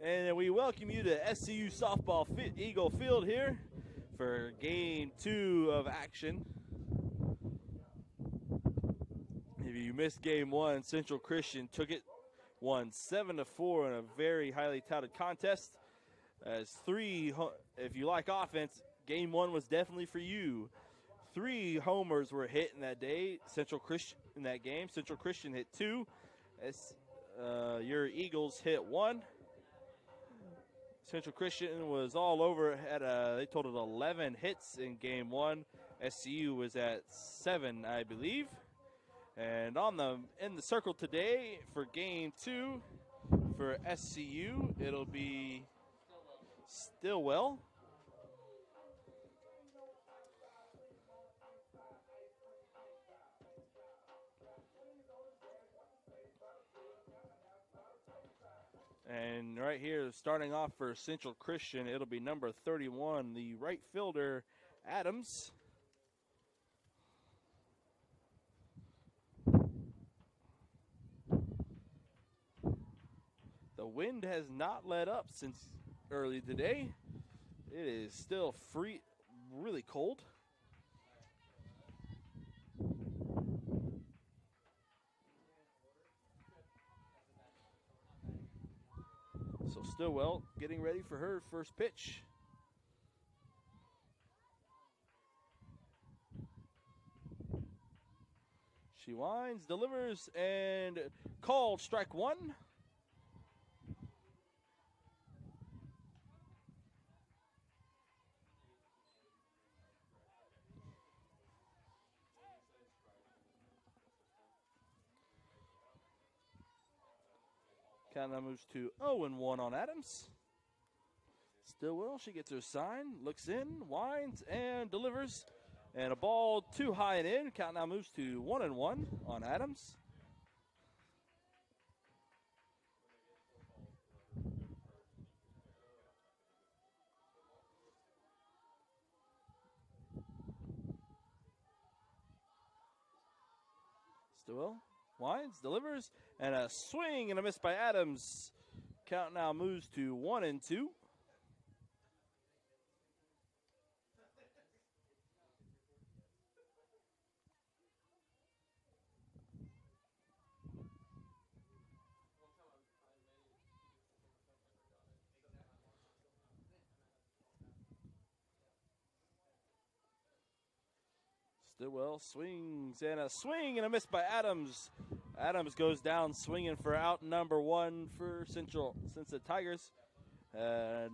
And we welcome you to SCU Softball Eagle Field here for Game 2 of action. If you missed Game 1, Central Christian took it, won 7-4 in a very highly touted contest. If you like offense, Game 1 was definitely for you. 3 homers were hit in that day. Central Christian in that game. Central Christian hit 2. Your Eagles hit 1. Central Christian was all over. They totaled 11 hits in Game 1. SCU was at 7, I believe. And in the circle today for Game 2 for SCU, it'll be Stillwell. And right here, starting off for Central Christian, it'll be number 31, the right fielder, Adams. The wind has not let up since early today. It is still really cold. So Stillwell getting ready for her first pitch. She winds, delivers, and called strike 1. Count now moves to 0-1 on Adams. Stillwell, she gets her sign, looks in, winds, and delivers. And a ball too high and in. Count now moves to 1-1 on Adams. Stillwell winds, delivers, and a swing and a miss by Adams. Count now moves to 1-2. Stillwell swings and a swing and a miss by Adams. Adams goes down swinging for out number 1 for Cincinnati Tigers.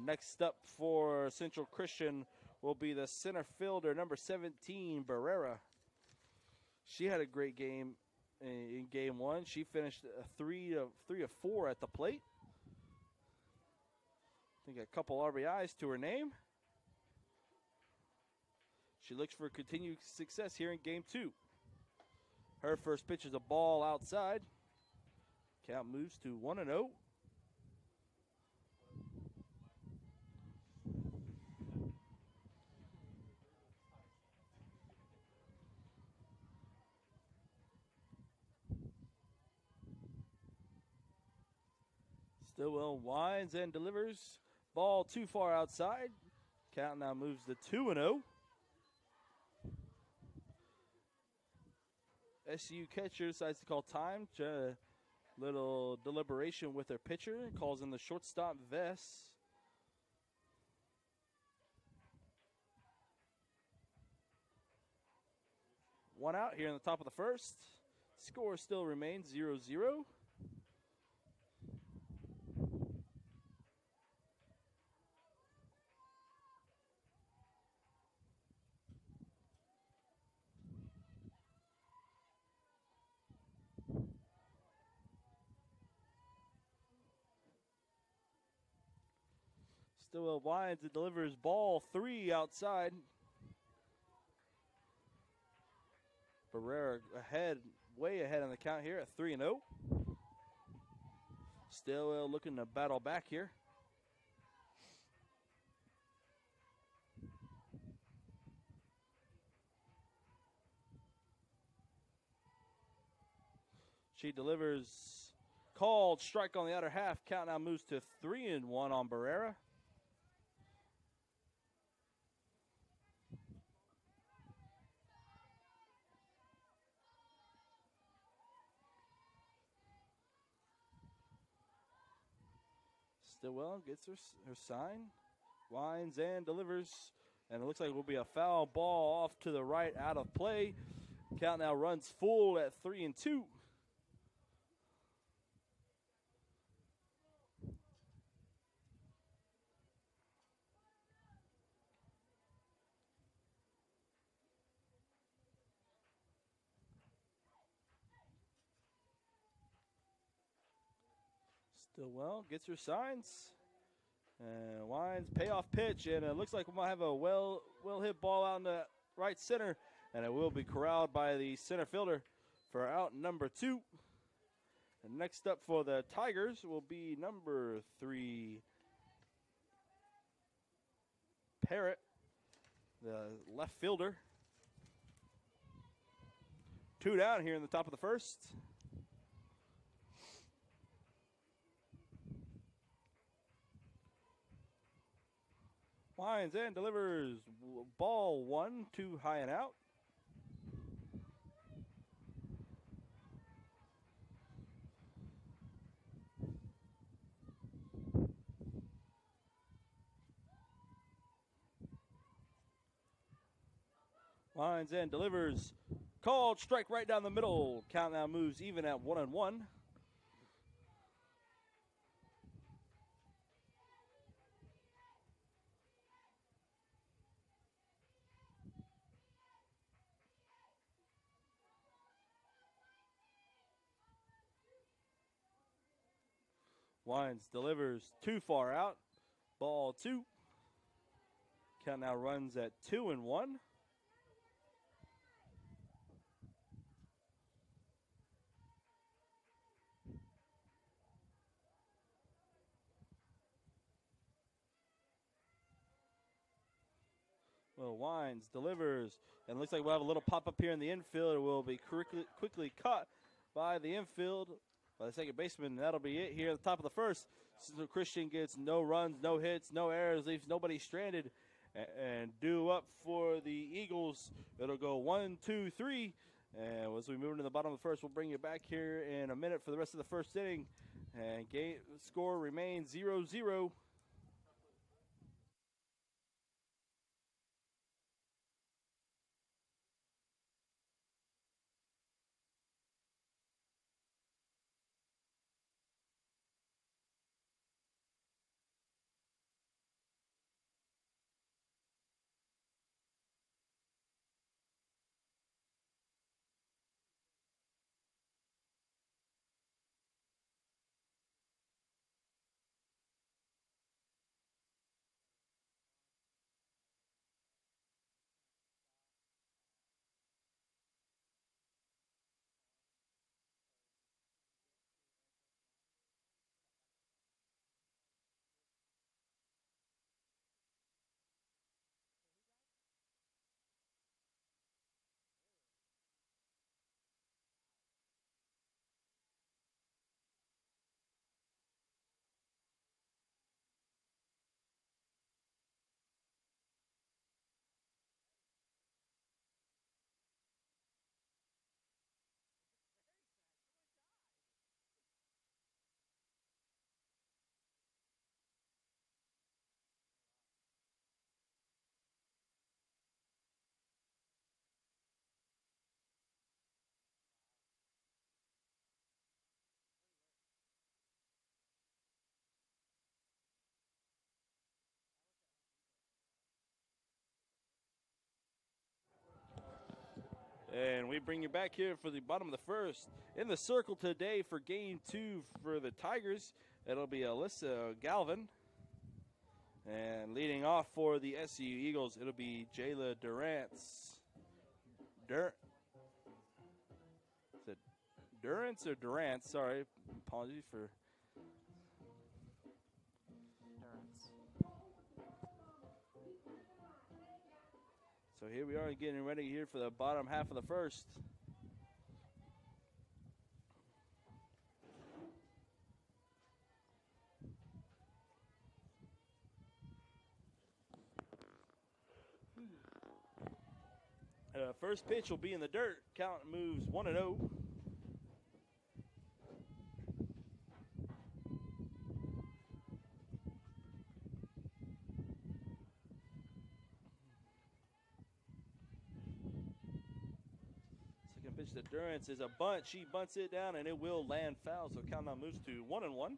Next up for Central Christian will be the center fielder, number 17, Barrera. She had a great game in Game 1. She finished 3 of 4 at the plate. I think a couple RBIs to her name. She looks for continued success here in Game 2. Her first pitch is a ball outside. Count moves to 1-0. Stillwell winds and delivers. Ball too far outside. Count now moves to 2-0. SCU catcher decides to call time. Little deliberation with their pitcher. Calls in the shortstop, Vess. One out here in the top of the first. Score still remains 0-0. Stillwell winds and delivers ball 3 outside. Barrera way ahead on the count here at 3-0. Stillwell looking to battle back here. She delivers called. Strike on the outer half. Count now moves to 3-1 on Barrera. Stillwell gets her sign, winds and delivers, and it looks like it will be a foul ball off to the right, out of play. Count now runs full at 3-2. Stillwell gets her signs. And winds, payoff pitch, and it looks like we might have a well hit ball out in the right center, and it will be corralled by the center fielder for out number 2. And next up for the Tigers will be number 3, Parrott, the left fielder. 2 down here in the top of the first. Winds and delivers. Ball 1, 2 high and out. Winds and delivers. Called strike right down the middle. Count now moves even at 1-1. Winds delivers too far out. Ball 2. Count now runs at 2-1. Well, winds, delivers, and looks like we'll have a little pop up here in the infield. It will be quickly cut by the infield, by the second baseman. That'll be it here at the top of the first. So Christian gets no runs, no hits, no errors, leaves nobody stranded. And due up for the Eagles, it'll go 1, 2, 3. And as we move into the bottom of the first, we'll bring you back here in a minute for the rest of the first inning. And game score remains 0-0. And we bring you back here for the bottom of the first. In the circle today for game 2 for the Tigers, it'll be Alyssa Galvin. And leading off for the SCU Eagles, it'll be Jayla Durantz. Is it Durantz or Durantz? Sorry, apologies for. So here we are getting ready here for the bottom half of the first. First pitch will be in the dirt. Count moves 1-0. Second pitch to Durance is a bunt. She bunts it down, and it will land foul. So count now moves to 1-1.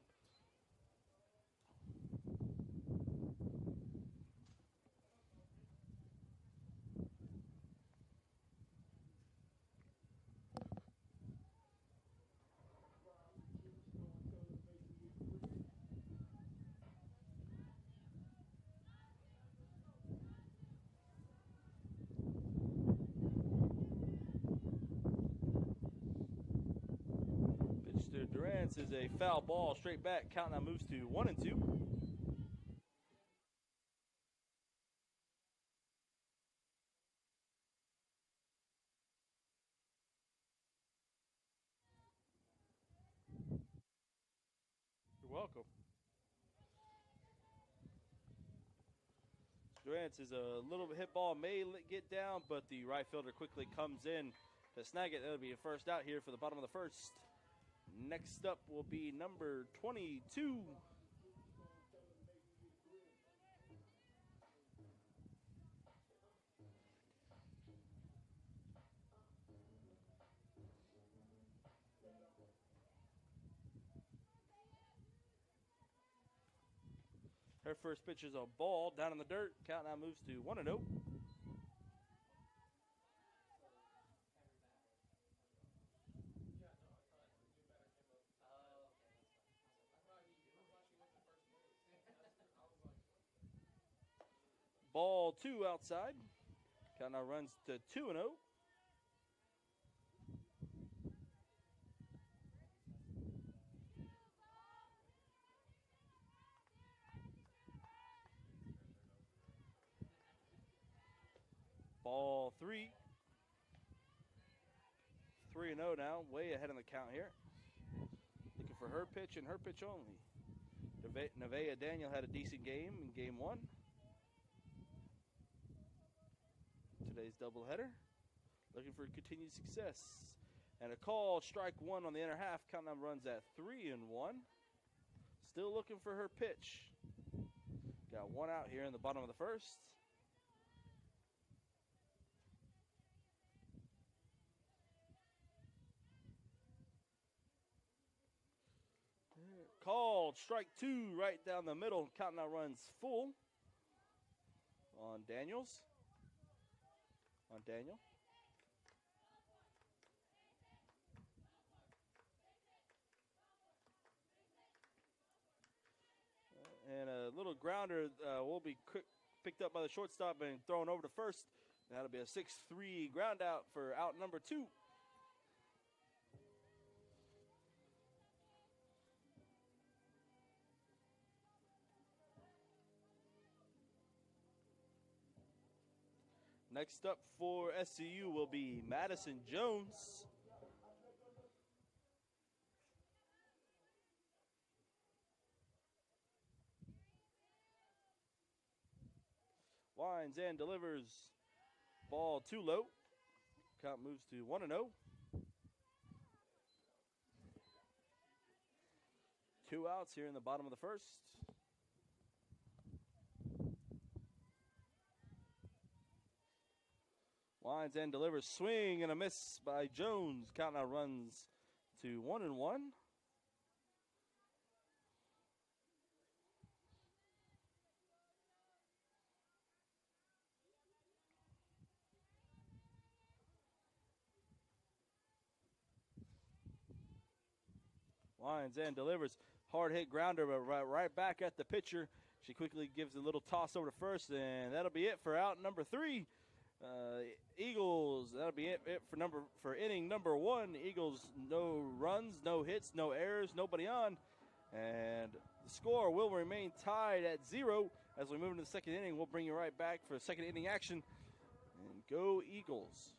Pitch to Durance is a foul ball. Straight back. Count now moves to 1-2. You're welcome. Durance is a little hit ball, may get down, but the right fielder quickly comes in to snag it. That'll be a first out here for the bottom of the first. Next up will be number 22. Her first pitch is a ball down in the dirt. Count now moves to 1-0. Ball 2 outside. Count now runs to 2-0. Ball 3. 3-0 now, way ahead in the count here. Looking for her pitch and her pitch only. Nevaeh Daniel had a decent game in game 1. Today's doubleheader. Looking for continued success. And a call, strike 1 on the inner half. Count now runs at 3-1. Still looking for her pitch. Got one out here in the bottom of the first. Called, strike 2 right down the middle. Count now runs full on Daniel. And a little grounder will be picked up by the shortstop and thrown over to first. That'll be a 6-3 ground out for out number 2. Next up for SCU will be Madison Jones. Winds and delivers. Ball too low. Count moves to 1-0. 2 outs here in the bottom of the first. Winds and delivers. Swing and a miss by Jones. Count now runs to 1-1. Winds and delivers. Hard hit grounder, but right back at the pitcher. She quickly gives a little toss over to first, and that'll be it for out number 3. Eagles, that'll be it for inning number 1. Eagles, no runs, no hits, no errors, nobody on. And the score will remain tied at 0. As we move into the second inning, we'll bring you right back for second inning action. And go Eagles.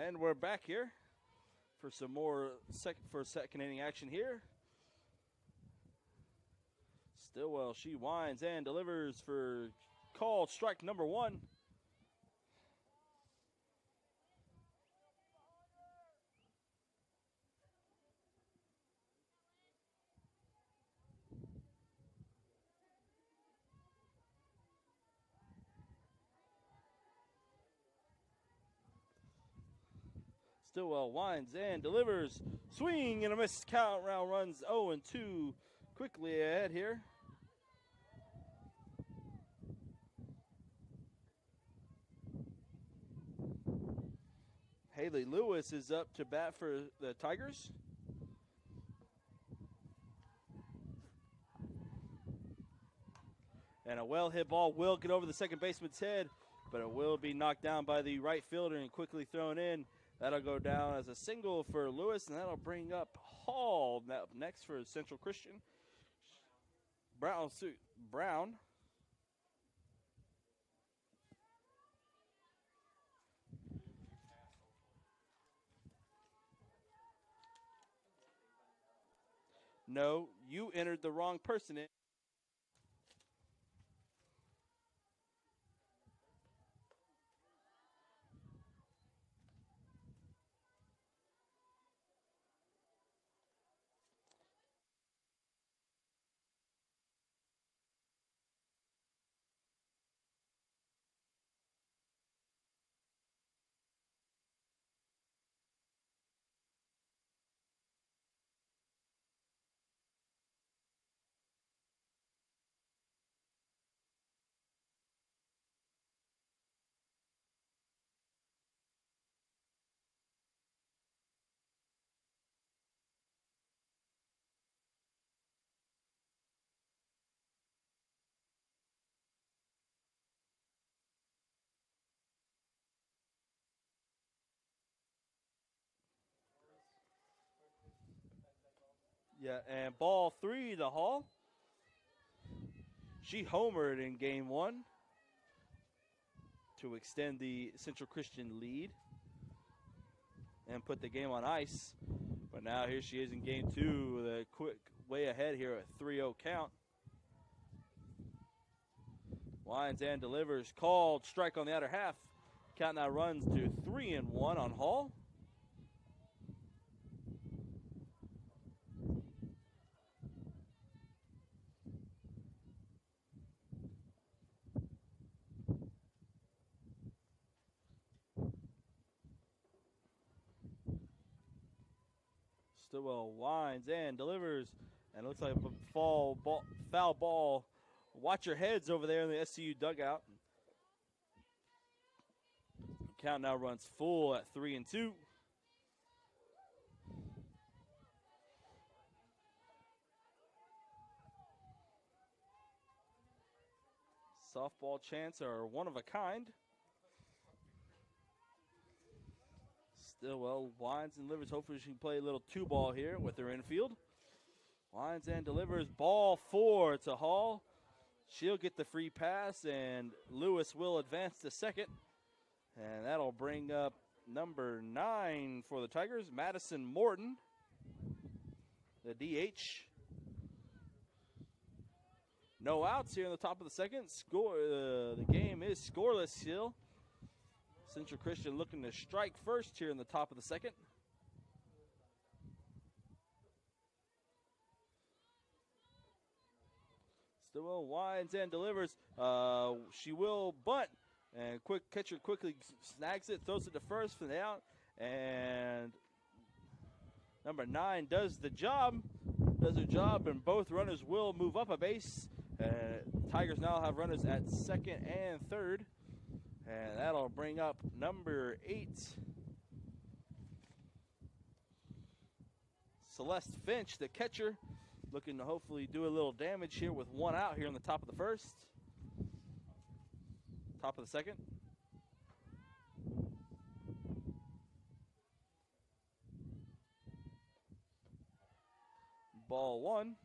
And we're back here for some more second inning action here. Stillwell, she winds and delivers for called strike number 1. Stillwell winds and delivers. Swing and a miss. Count. Round runs 0-2. Quickly ahead here. Haley Lewis is up to bat for the Tigers. And a well-hit ball will get over the second baseman's head, but it will be knocked down by the right fielder and quickly thrown in. That'll go down as a single for Lewis, and that'll bring up Hall next for Central Christian. Brown. No, you entered the wrong person in. Yeah, and ball 3 to Hall. She homered in game 1 to extend the Central Christian lead and put the game on ice. But now here she is in game 2 with a quick way ahead here at 3-0 count. Winds and delivers. Called strike on the outer half. Count now runs to 3-1 on Hall. Stillwell winds and delivers, and it looks like a foul ball. Watch your heads over there in the SCU dugout. Count now runs full at 3-2. Softball chants are one of a kind. Stillwell winds and delivers. Hopefully she can play a little 2-ball here with her infield. Winds and delivers. Ball 4 to Hall. She'll get the free pass, and Lewis will advance to second. And that'll bring up number 9 for the Tigers, Madison Morton, the DH. No outs here in the top of the second. The game is scoreless still. Central Christian looking to strike first here in the top of the second. Stillwell winds and delivers. She will bunt, and catcher quickly snags it, throws it to first for the out, and number 9 does her job, and both runners will move up a base. Tigers now have runners at second and third. And that'll bring up number 8, Celeste Finch, the catcher, looking to hopefully do a little damage here with 1 out here in the top of the first. Top of the second. Ball 1.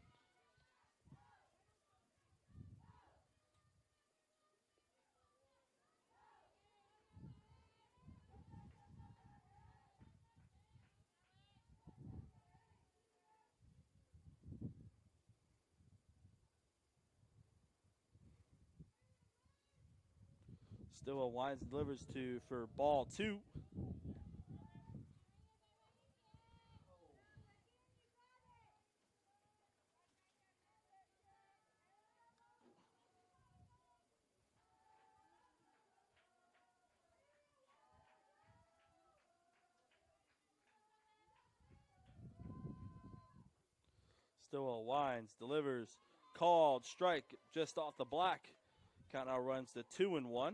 Stillwell winds and delivers for ball 2. Stillwell winds, delivers, called, strike just off the black. Count now runs to 2-1.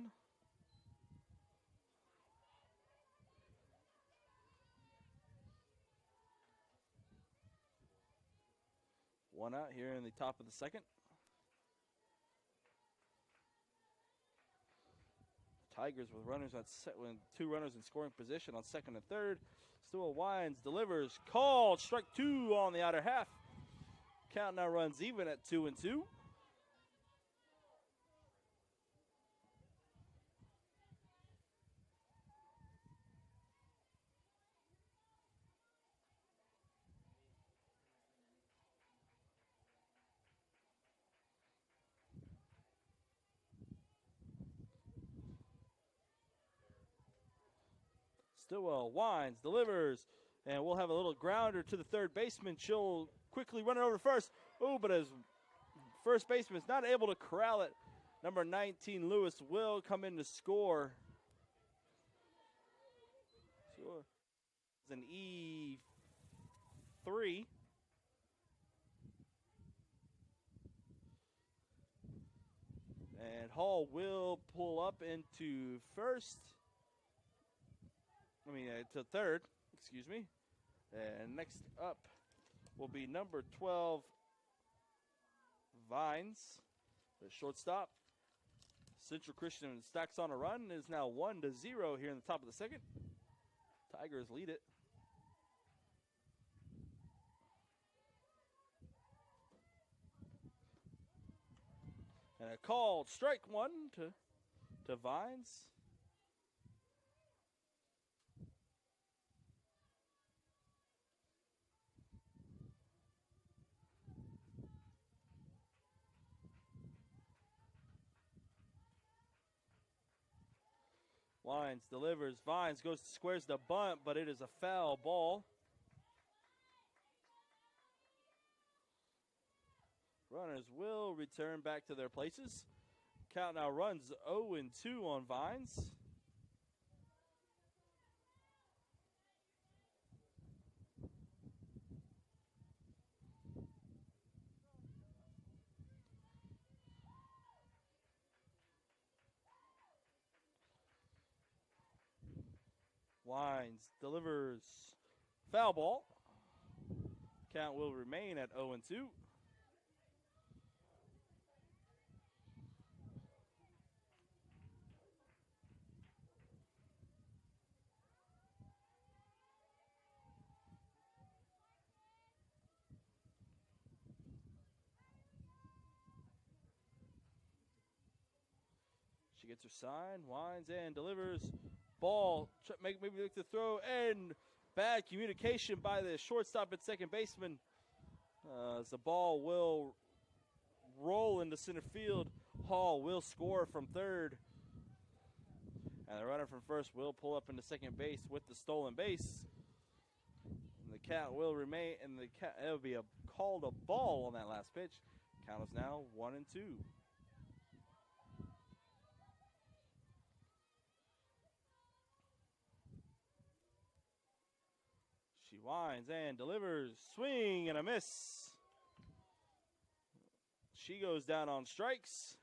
One out here in the top of the second. Tigers with runners on with 2 runners in scoring position on second and third. Stillwell winds, delivers, called, strike 2 on the outer half. Count now runs even at 2-2. Stillwell winds, delivers, and we'll have a little grounder to the third baseman. She'll quickly run it over to first. Oh, but as first baseman is not able to corral it, number 19, Lewis, will come in to score. Sure. It's an E3. And Hall will pull up into first. To third, excuse me. And next up will be number 12, Vines, the shortstop. Central Christian stacks on a run. It is now 1-0 here in the top of the second. Tigers lead it. And a called strike 1 to Vines. Wines delivers. Vines squares the bunt, but it is a foul ball. Runners will return back to their places. Count now runs 0-2 on Vines. Wines delivers, foul ball. Count will remain at 0-2. She gets her sign, winds and delivers. Ball, maybe look to throw, and bad communication by the shortstop and second baseman. As the ball will roll into center field. Hall will score from third. And the runner from first will pull up into second base with the stolen base. And the count will remain, and it'll be called a ball on that last pitch. Count is now 1-2. She winds and delivers. Swing and a miss. She goes down on strikes.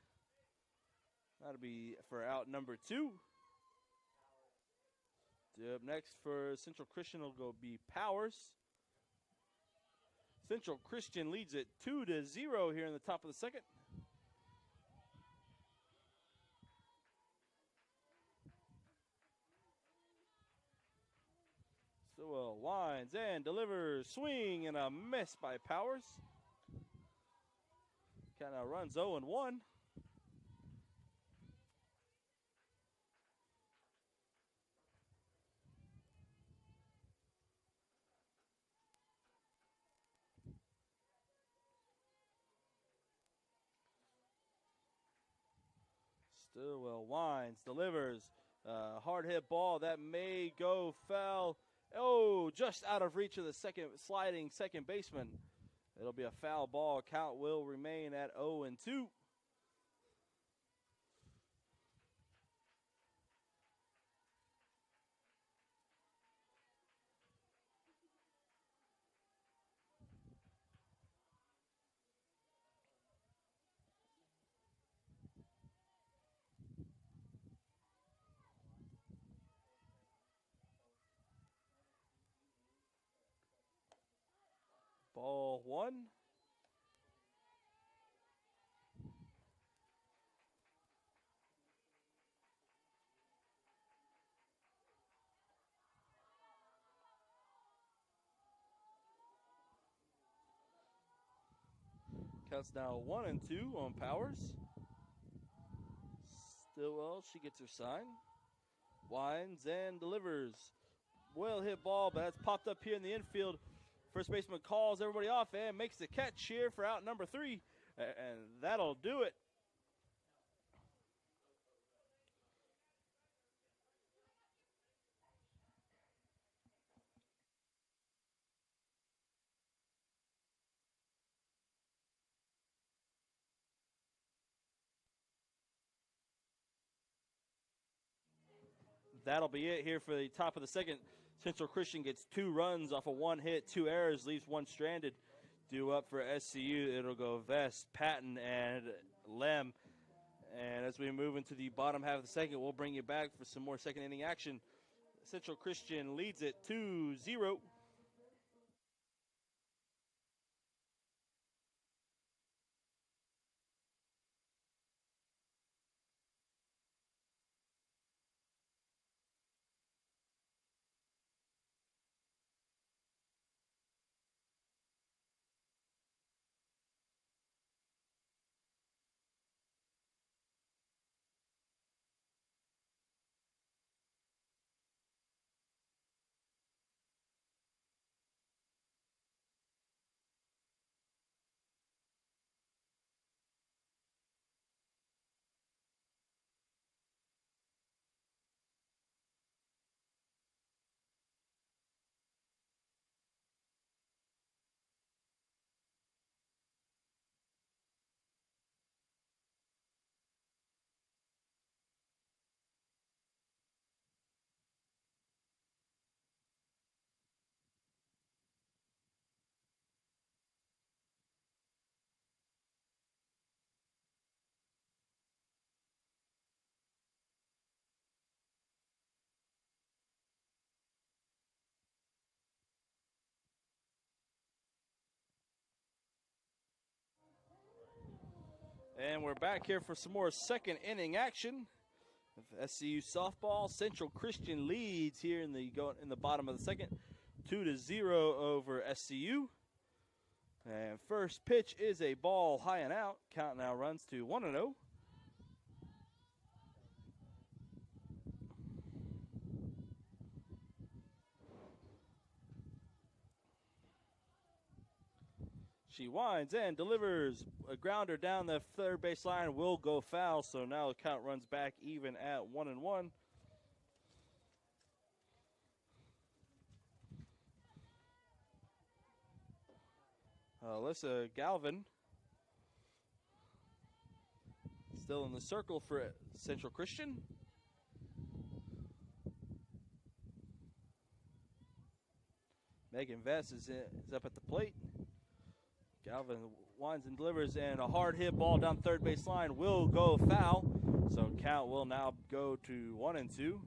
That'll be for out number 2. Up next for Central Christian will be Powers. Central Christian leads it 2-0 here in the top of the second. Stillwell winds and delivers. Swing and a miss by Powers. Kind of runs 0-1. Stillwell winds, delivers. Hard hit ball that may go foul. Oh, just out of reach of the sliding second baseman. It'll be a foul ball. Count will remain at 0-2. Ball one. Counts now 1-2 on Powers. Stillwell, she gets her sign. Winds and delivers. Well hit ball, but that's popped up here in the infield. First baseman calls everybody off and makes the catch here for out number 3. And that'll do it. That'll be it here for the top of the second. Central Christian gets 2 runs off of 1 hit, 2 errors, leaves 1 stranded. Due up for SCU, it'll go Vest, Patton, and Lem. And as we move into the bottom half of the second, we'll bring you back for some more second inning action. Central Christian leads it 2-0. And we're back here for some more second inning action. SCU softball. Central Christian leads here in the bottom of the second, 2-0 over SCU. And first pitch is a ball high and out. Count now runs to 1-0. She winds and delivers a grounder down the third base line. Will go foul, so now the count runs back even at 1-1. Alyssa Galvin still in the circle for Central Christian. Megan Vest is up at the plate. Galvin winds and delivers, and a hard hit ball down third base line will go foul. So count will now go to 1-2.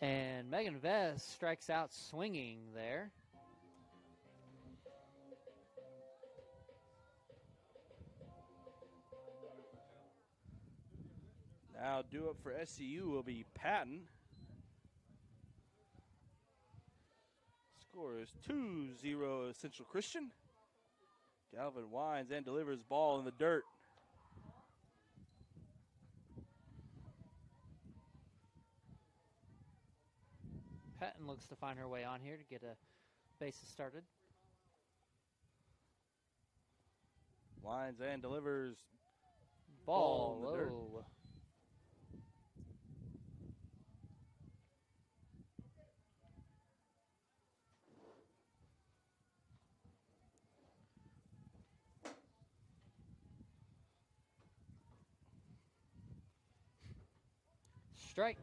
And Megan Vest strikes out swinging there. Now due up for SCU will be Patton. score is 2-0 Central Christian. Galvin winds and delivers ball in the dirt. Patton looks to find her way on here to get a bases started. Winds and delivers Ball in the dirt. low. Strike.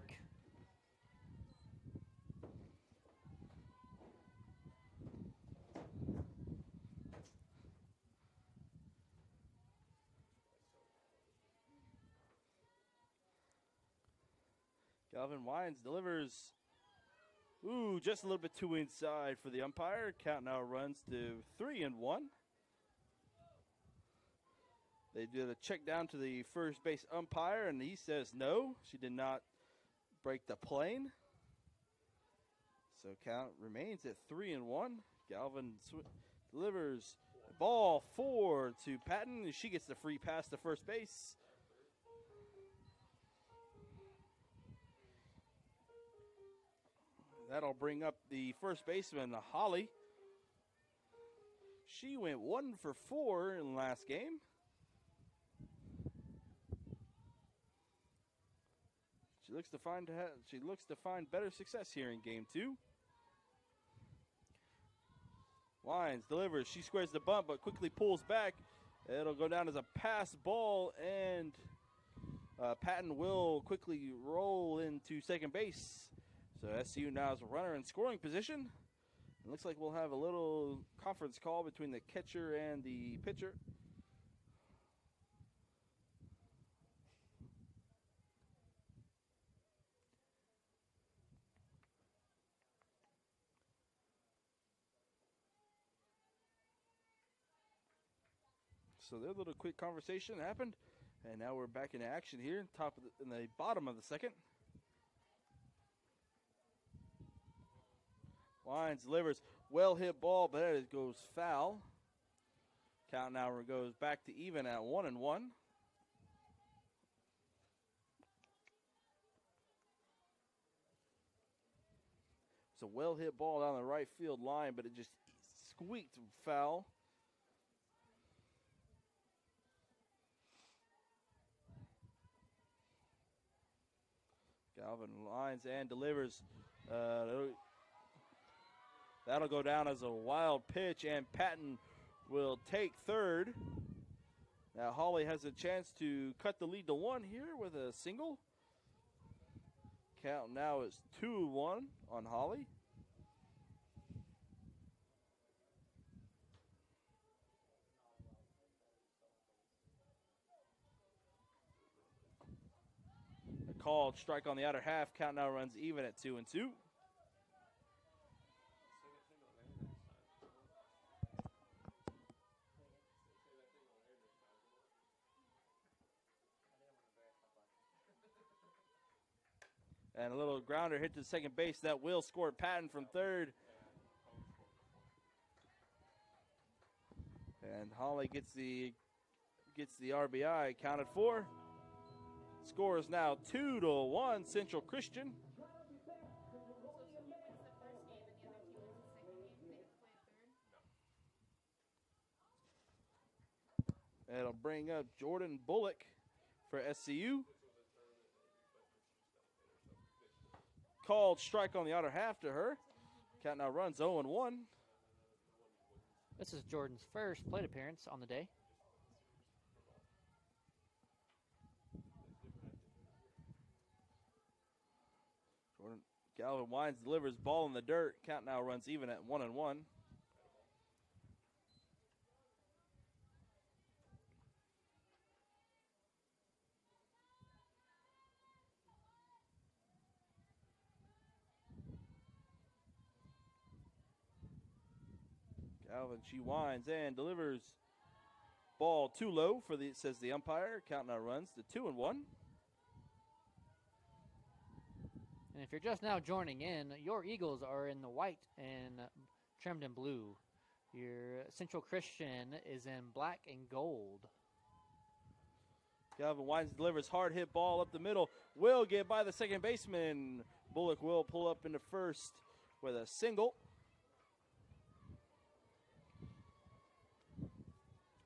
Galvin winds, delivers. Ooh, just a little bit too inside for the umpire. Count now runs to 3-1. They did a check down to the first base umpire, and he says no. She did not break the plane. So count remains at 3-1. Galvin delivers ball 4 to Patton. She gets the free pass to first base. That'll bring up the first baseman, Holly. She went 1 for 4 in the last game. She looks to find better success here in game 2. Winds, delivers. She squares the bunt, but quickly pulls back. It'll go down as a pass ball, and Patton will quickly roll into second base. So SCU now is a runner in scoring position. It looks like we'll have a little conference call between the catcher and the pitcher. So their little quick conversation happened, and now we're back in action here, in the bottom of the second. Winds, delivers, well hit ball, but it goes foul. Count now goes back to even at 1-1. It's a well hit ball down the right field line, but it just squeaked foul. Galvin lines and delivers. That'll go down as a wild pitch, and Patton will take third. Now Holly has a chance to cut the lead to 1 here with a single. Count now is 2-1 on Holly. A called strike on the outer half. Count now runs even at 2-2. And a little grounder hit to second base. That will score Patton from third. And Holly gets the RBI counted for. Score is now 2-1 Central Christian. It'll bring up Jordan Bullock for SCU. Called strike on the outer half to her. Count now runs 0-1. This is Jordan's first plate appearance on the day. Galvin winds, delivers ball in the dirt. Count now runs even at 1-1. Galvin, she winds and delivers ball too low says the umpire. Count now runs to 2-1. And if you're just now joining in, your Eagles are in the white and trimmed in blue. Your Central Christian is in black and gold. Calvin Wines delivers hard hit ball up the middle. Will get by the second baseman. Bullock will pull up into first with a single.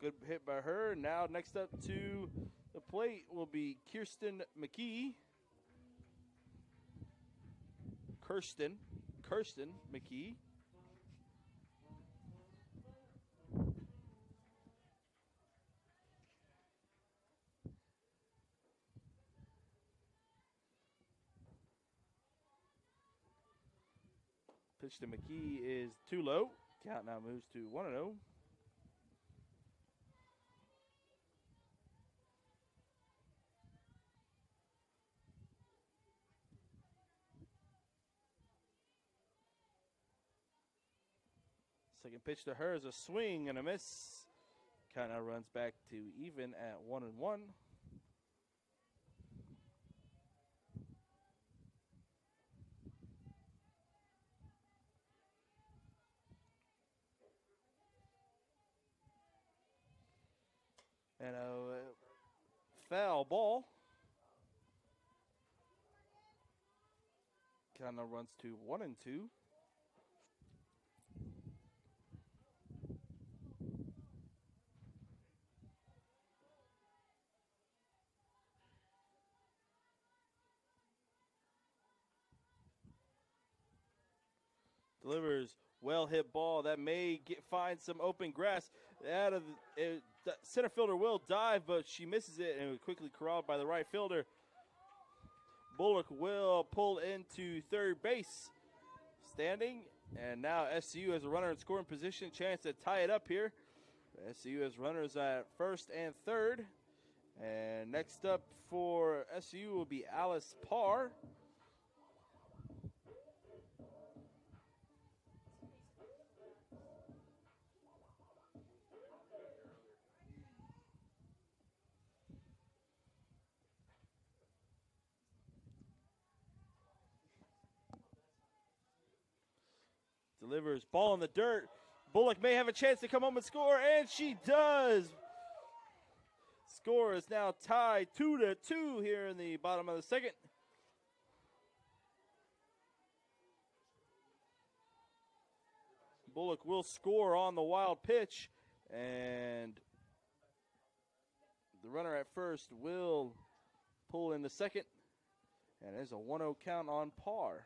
Good hit by her. Now next up to the plate will be Kirsten McKee. Kirsten McKee. Pitch to McKee is too low. Count now moves to 1-0. Second pitch to her is a swing and a miss. Count now runs back to even at 1-1. And a foul ball. Count now runs to 1-2. Delivers well hit ball that may find some open grass. Out of the center fielder will dive, but she misses it and quickly corralled by the right fielder. Bullock will pull into third base, standing, and now SCU has a runner in scoring position, chance to tie it up here. SCU has runners at first and third, and next up for SCU will be Alice Parr. Delivers ball in the dirt. Bullock may have a chance to come home and score, and she does. Score is now tied 2-2 here in the bottom of the second. Bullock will score on the wild pitch, and the runner at first will pull into second, and there's a 1-0 count on Parr.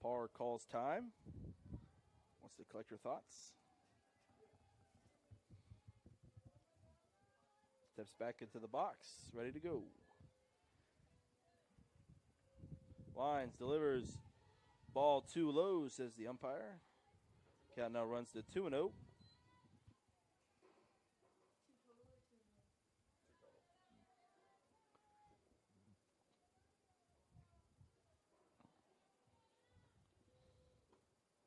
Parr calls time. Wants to collect your thoughts. Steps back into the box, ready to go. Wines delivers ball too low, says the umpire. Count now runs to 2-0.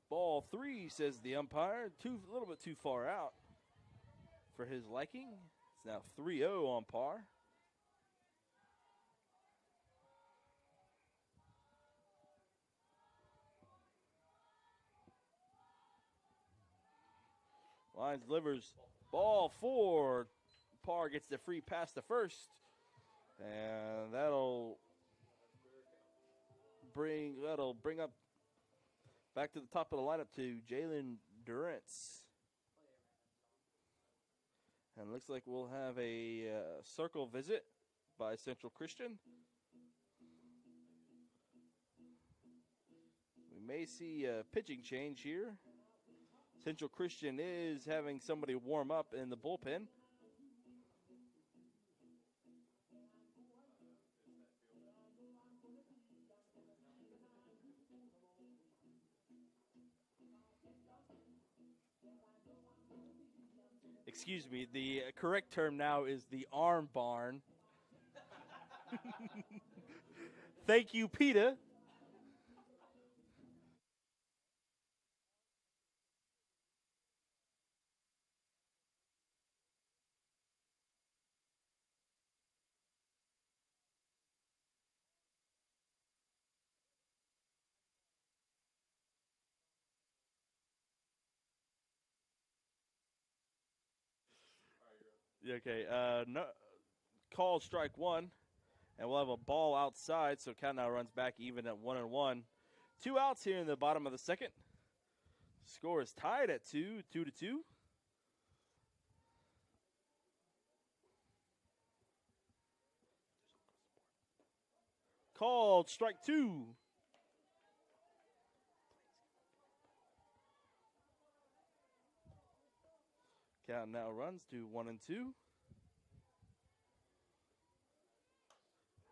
Ball 3, says the umpire. A little bit too far out for his liking. It's now 3-0 on Parr. Lyons delivers ball 4. Parr gets the free pass to first. And that'll bring up back to the top of the lineup to Jalen Durance. And looks like we'll have a circle visit by Central Christian. We may see a pitching change here. Central Christian is having somebody warm up in the bullpen. Excuse me, the correct term now is the arm barn. Thank you, PETA. Okay. No, called strike one, and we'll have a ball outside. So count now runs back even at 1-1. 2 outs here in the bottom of the second. Score is tied at 2-2. Called strike two. Count now runs to 1-2.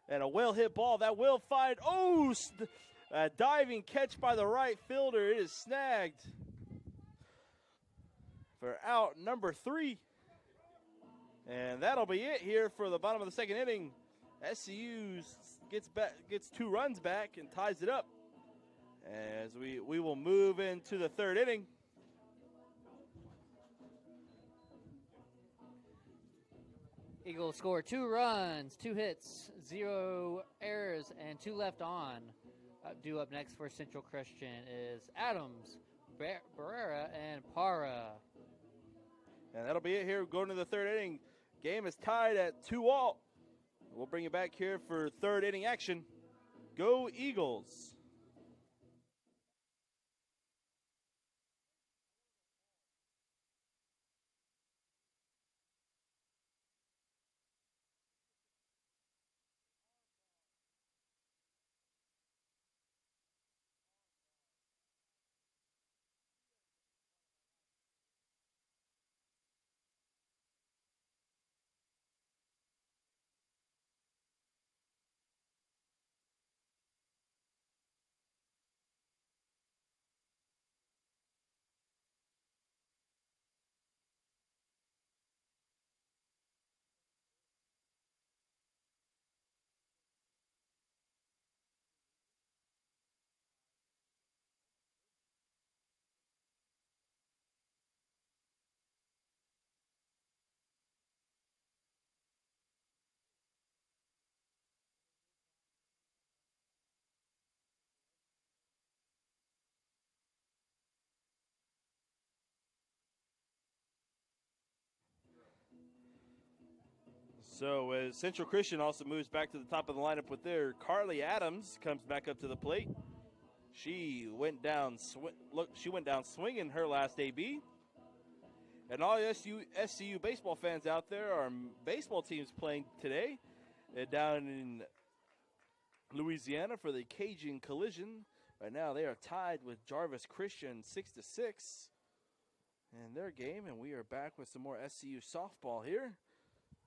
And a well hit ball that will find. Oh, a diving catch by the right fielder. It is snagged for out number 3. And that'll be it here for the bottom of the second inning. SCU gets 2 runs back and ties it up. As we will move into the third inning. Eagles score 2 runs, 2 hits, 0 errors, and 2 left on. Due up next for Central Christian is Adams, Barrera, and Para. And that'll be it here going to the third inning. Game is tied at 2-all. We'll bring you back here for third inning action. Go Eagles. So as Central Christian also moves back to the top of the lineup with their Carly Adams comes back up to the plate. She went down swinging her last AB. And all SCU baseball fans out there, our baseball teams playing today down in Louisiana for the Cajun Collision. Right now they are tied with Jarvis Christian 6-6 in their game, and we are back with some more SCU softball here.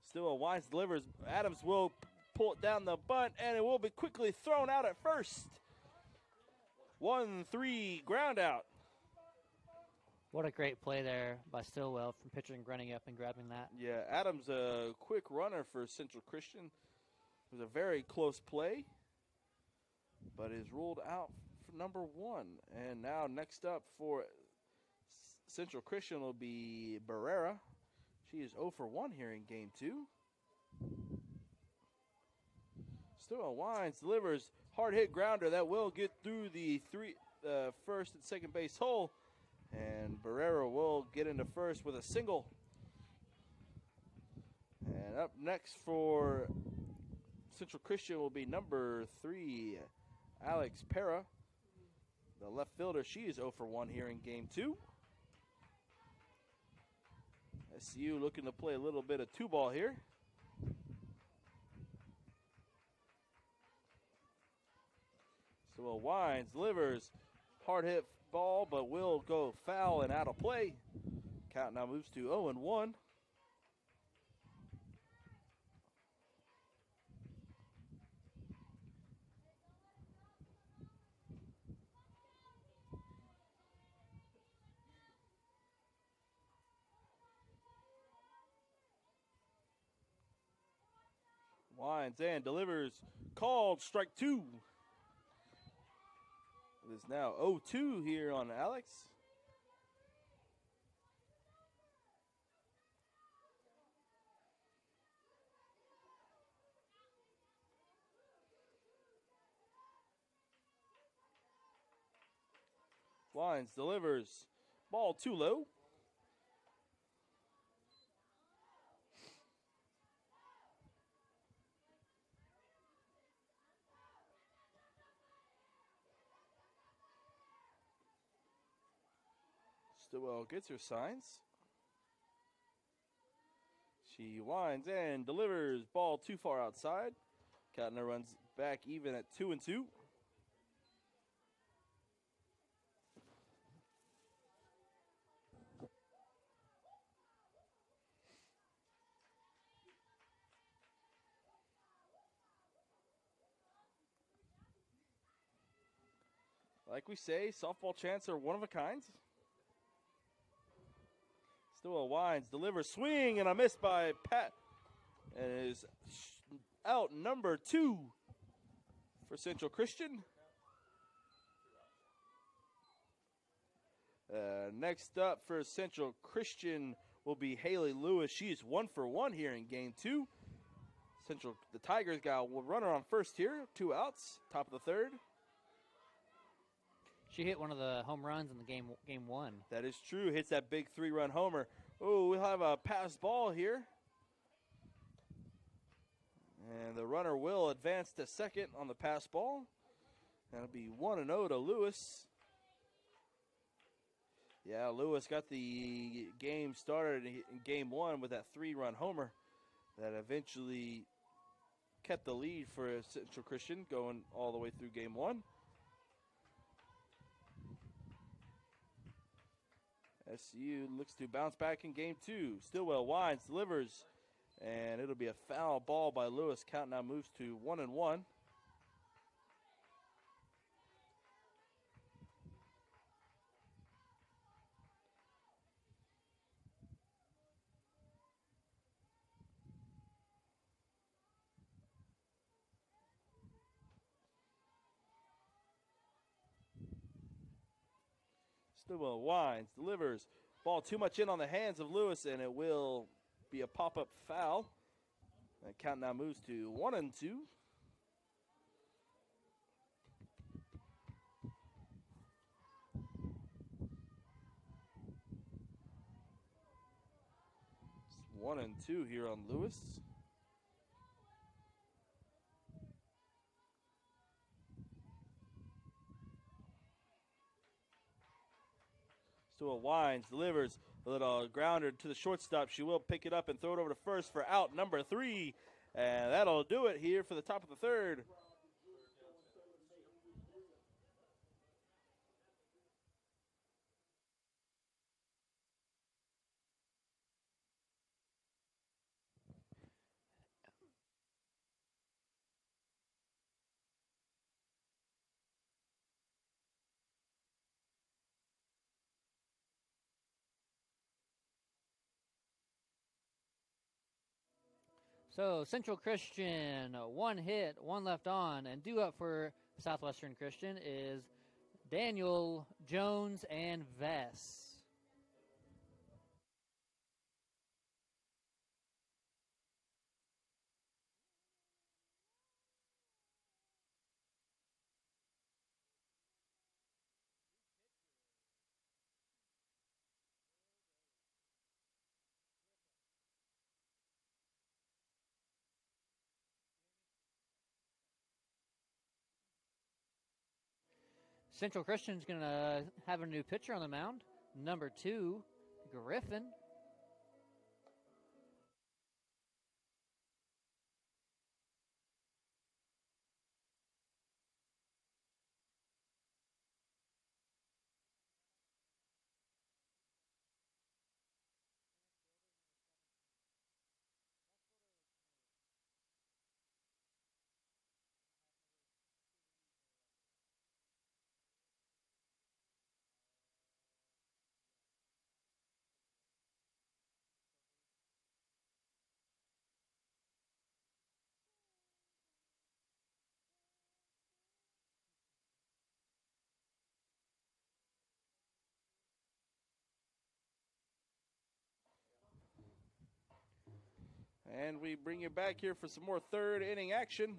Still a Wines delivers. Adams will pull it down the bunt, and it will be quickly thrown out at first. 1-3 ground out. What a great play there by Stillwell from pitching, running up and grabbing that. Yeah, Adams a quick runner for Central Christian. It was a very close play, but is ruled out for number 1. And now next up for Central Christian will be Barrera. She is 0 for 1 here in game 2. Still Wines delivers hard hit grounder that will get through the first and second base hole. And Barrera will get into first with a single. And up next for Central Christian will be number 3, Alex Para. The left fielder, she is 0 for 1 here in game 2. SCU looking to play a little bit of 2-ball here. So Wines delivers hard hit ball, but will go foul and out of play. Count now moves to 0-1. Wines and delivers. Called strike 2. It is now 0-2 here on Alex. Wines delivers. Ball too low. Stillwell gets her signs. She winds and delivers. Ball too far outside. Katner runs back even at 2-2. Like we say, softball chants are one of a kind. Stillwell winds, delivers, swing, and a miss by Pat. And it is out number 2 for Central Christian. Next up for Central Christian will be Haley Lewis. She is 1 for 1 here in game 2. The Tigers got a runner on first here, 2 outs, top of the third. She hit one of the home runs in the game 1. That is true. Hits that big 3-run homer. Oh, we'll have a pass ball here. And the runner will advance to second on the pass ball. That'll be 1-0 to Lewis. Yeah, Lewis got the game started in game 1 with that 3-run homer that eventually kept the lead for Central Christian going all the way through game 1. SCU looks to bounce back in game 2. Stillwell winds, delivers, and it'll be a foul ball by Lewis. Count now moves to 1-1. Stillwell winds, delivers. Ball too much in on the hands of Lewis, and it will be a pop-up foul. And count now moves to 1-2. It's 1-2 here on Lewis. Stillwell winds, delivers a little grounder to the shortstop. She will pick it up and throw it over to first for out number 3. And that'll do it here for the top of the third. So Central Christian, 1 hit, 1 left on, and due up for Southwestern Christian is Daniel, Jones, and Vess. Central Christian's going to have a new pitcher on the mound, number 2, Griffin. And we bring you back here for some more third inning action.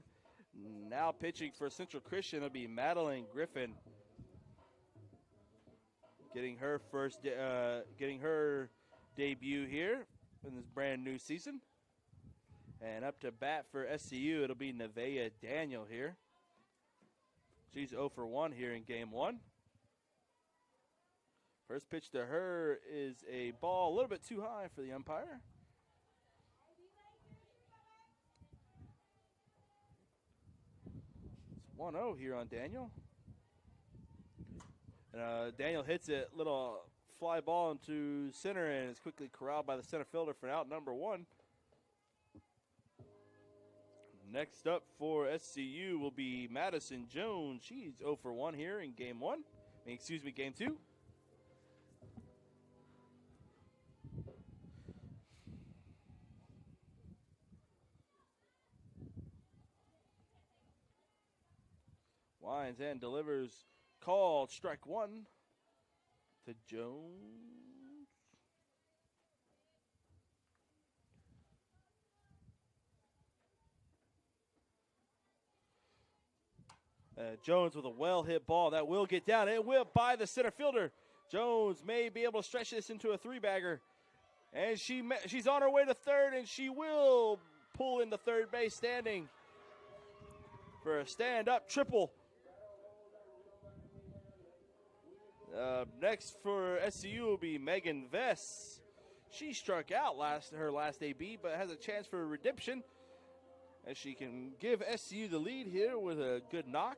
Now pitching for Central Christian will be Madeline Griffin. Getting her debut here in this brand new season. And up to bat for SCU, it'll be Nevaeh Daniel here. She's 0 for 1 here in game 1. First pitch to her is a ball a little bit too high for the umpire. It's 1-0 here on Daniel. And Daniel hits it, little fly ball into center, and is quickly corralled by the center fielder for out number 1. Next up for SCU will be Madison Jones. She's 0 for 1 here in game 1. Game 2. Winds and delivers. Called strike 1 to Jones. Jones with a well-hit ball that will get down. It will by the center fielder. Jones may be able to stretch this into a 3-bagger. And she's on her way to third, and she will pull into third base standing for a stand-up triple. Next for SCU will be Megan Vess. She struck out her last AB, but has a chance for redemption as she can give SCU the lead here with a good knock.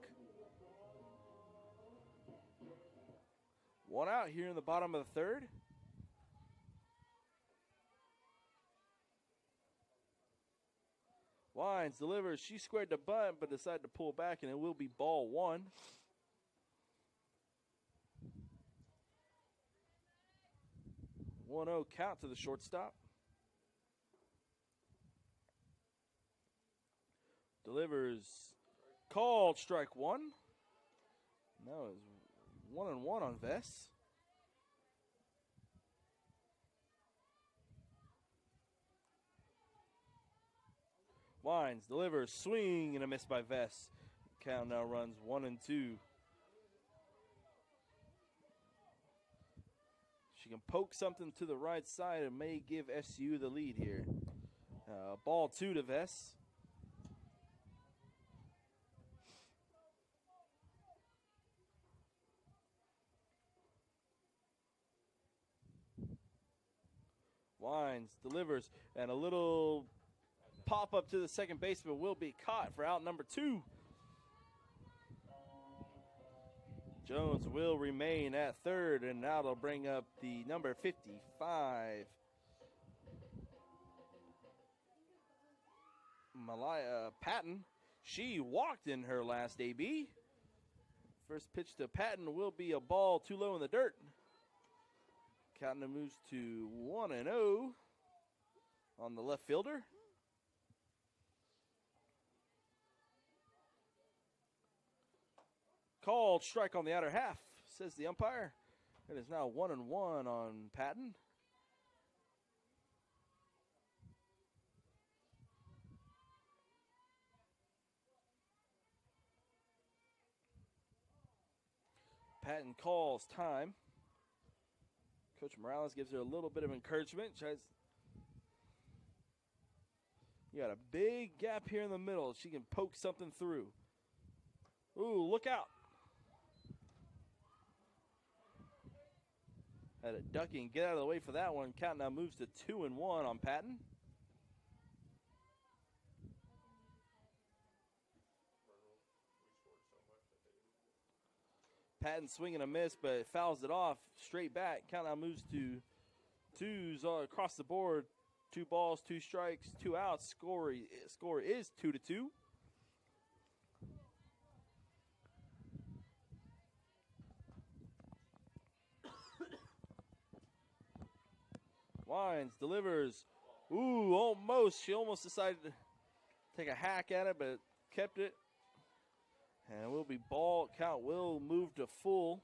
1 out here in the bottom of the third. Wines delivers. She squared the bunt, but decided to pull back, and it will be ball 1. One-0 count to the shortstop. Delivers. Called strike 1. Now it's 1-1 on Vess. Wines delivers. Swing and a miss by Vess. Count now runs 1-2. She can poke something to the right side and may give SCU the lead here. Ball 2 to Vess. Wines delivers, and a little pop up to the second baseman will be caught for out number 2. Jones will remain at third, and now they'll bring up the number 55. Malaya Patton. She walked in her last AB. First pitch to Patton will be a ball too low in the dirt. Counting moves to 1-0 on the left fielder. Called strike on the outer half, says the umpire. It is now 1-1 on Patton. Patton calls time. Coach Morales gives her a little bit of encouragement. You got a big gap here in the middle. She can poke something through. Ooh, look out. Had a ducky and get out of the way for that one. Count now moves to 2-1 on Patton. Patton swinging a miss, but fouls it off straight back. Count now moves to 2s across the board. 2 balls, 2 strikes, 2 outs. Score is 2-2. Wines delivers. Ooh, almost. She almost decided to take a hack at it, but kept it. And it will be ball. Count will move to full.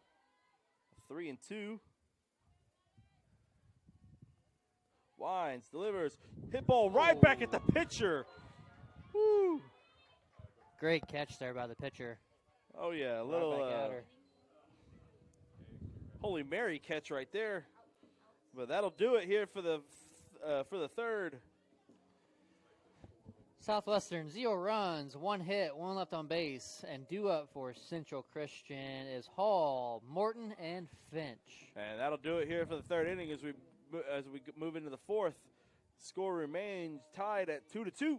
3-2. Wines delivers. Hit ball right back at the pitcher. Woo. Great catch there by the pitcher. Oh, yeah. A little Holy Mary catch right there. But that'll do it here for the third. Southwestern, 0 runs, 1 hit, 1 left on base. And due up for Central Christian is Hall, Morton, and Finch. And that'll do it here for the third inning as we move into the fourth. Score remains tied at 2-2.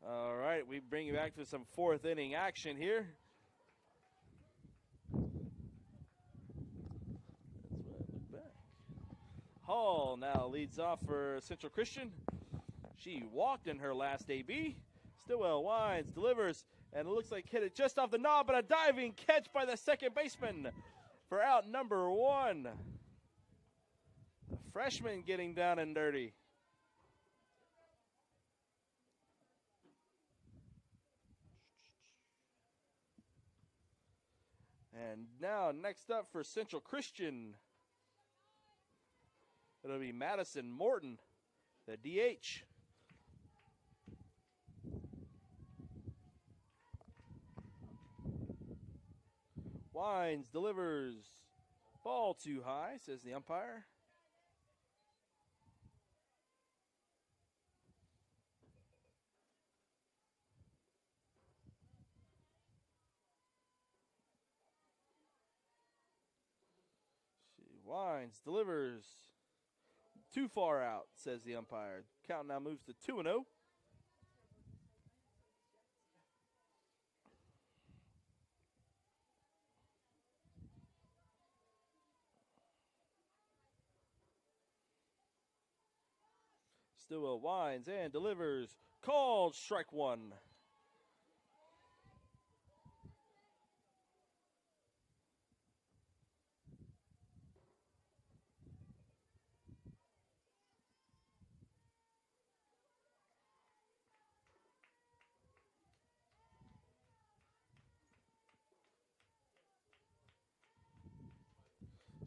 All right, we bring you back to some fourth inning action here. That's what I look back. Hall now leads off for Central Christian. She walked in her last AB. Stillwell winds, delivers, and it looks like hit it just off the knob, but a diving catch by the second baseman for out number 1. The freshman getting down and dirty. And now next up for Central Christian, it'll be Madison Morton, the DH. Winds, delivers, ball too high, says the umpire. She winds, delivers, too far out, says the umpire. Count now moves to 2-0. Stillwell winds and delivers. Called strike 1.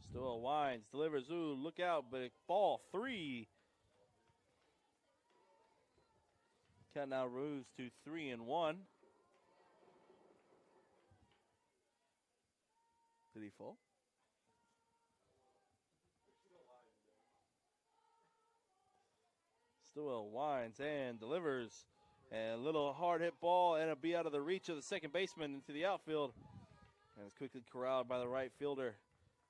Stillwell winds, delivers. Ooh, look out, but ball 3. Count now moves to 3-1. Did he fall? Stillwell winds and delivers. And a little hard hit ball, and it'll be out of the reach of the second baseman into the outfield. And it's quickly corralled by the right fielder.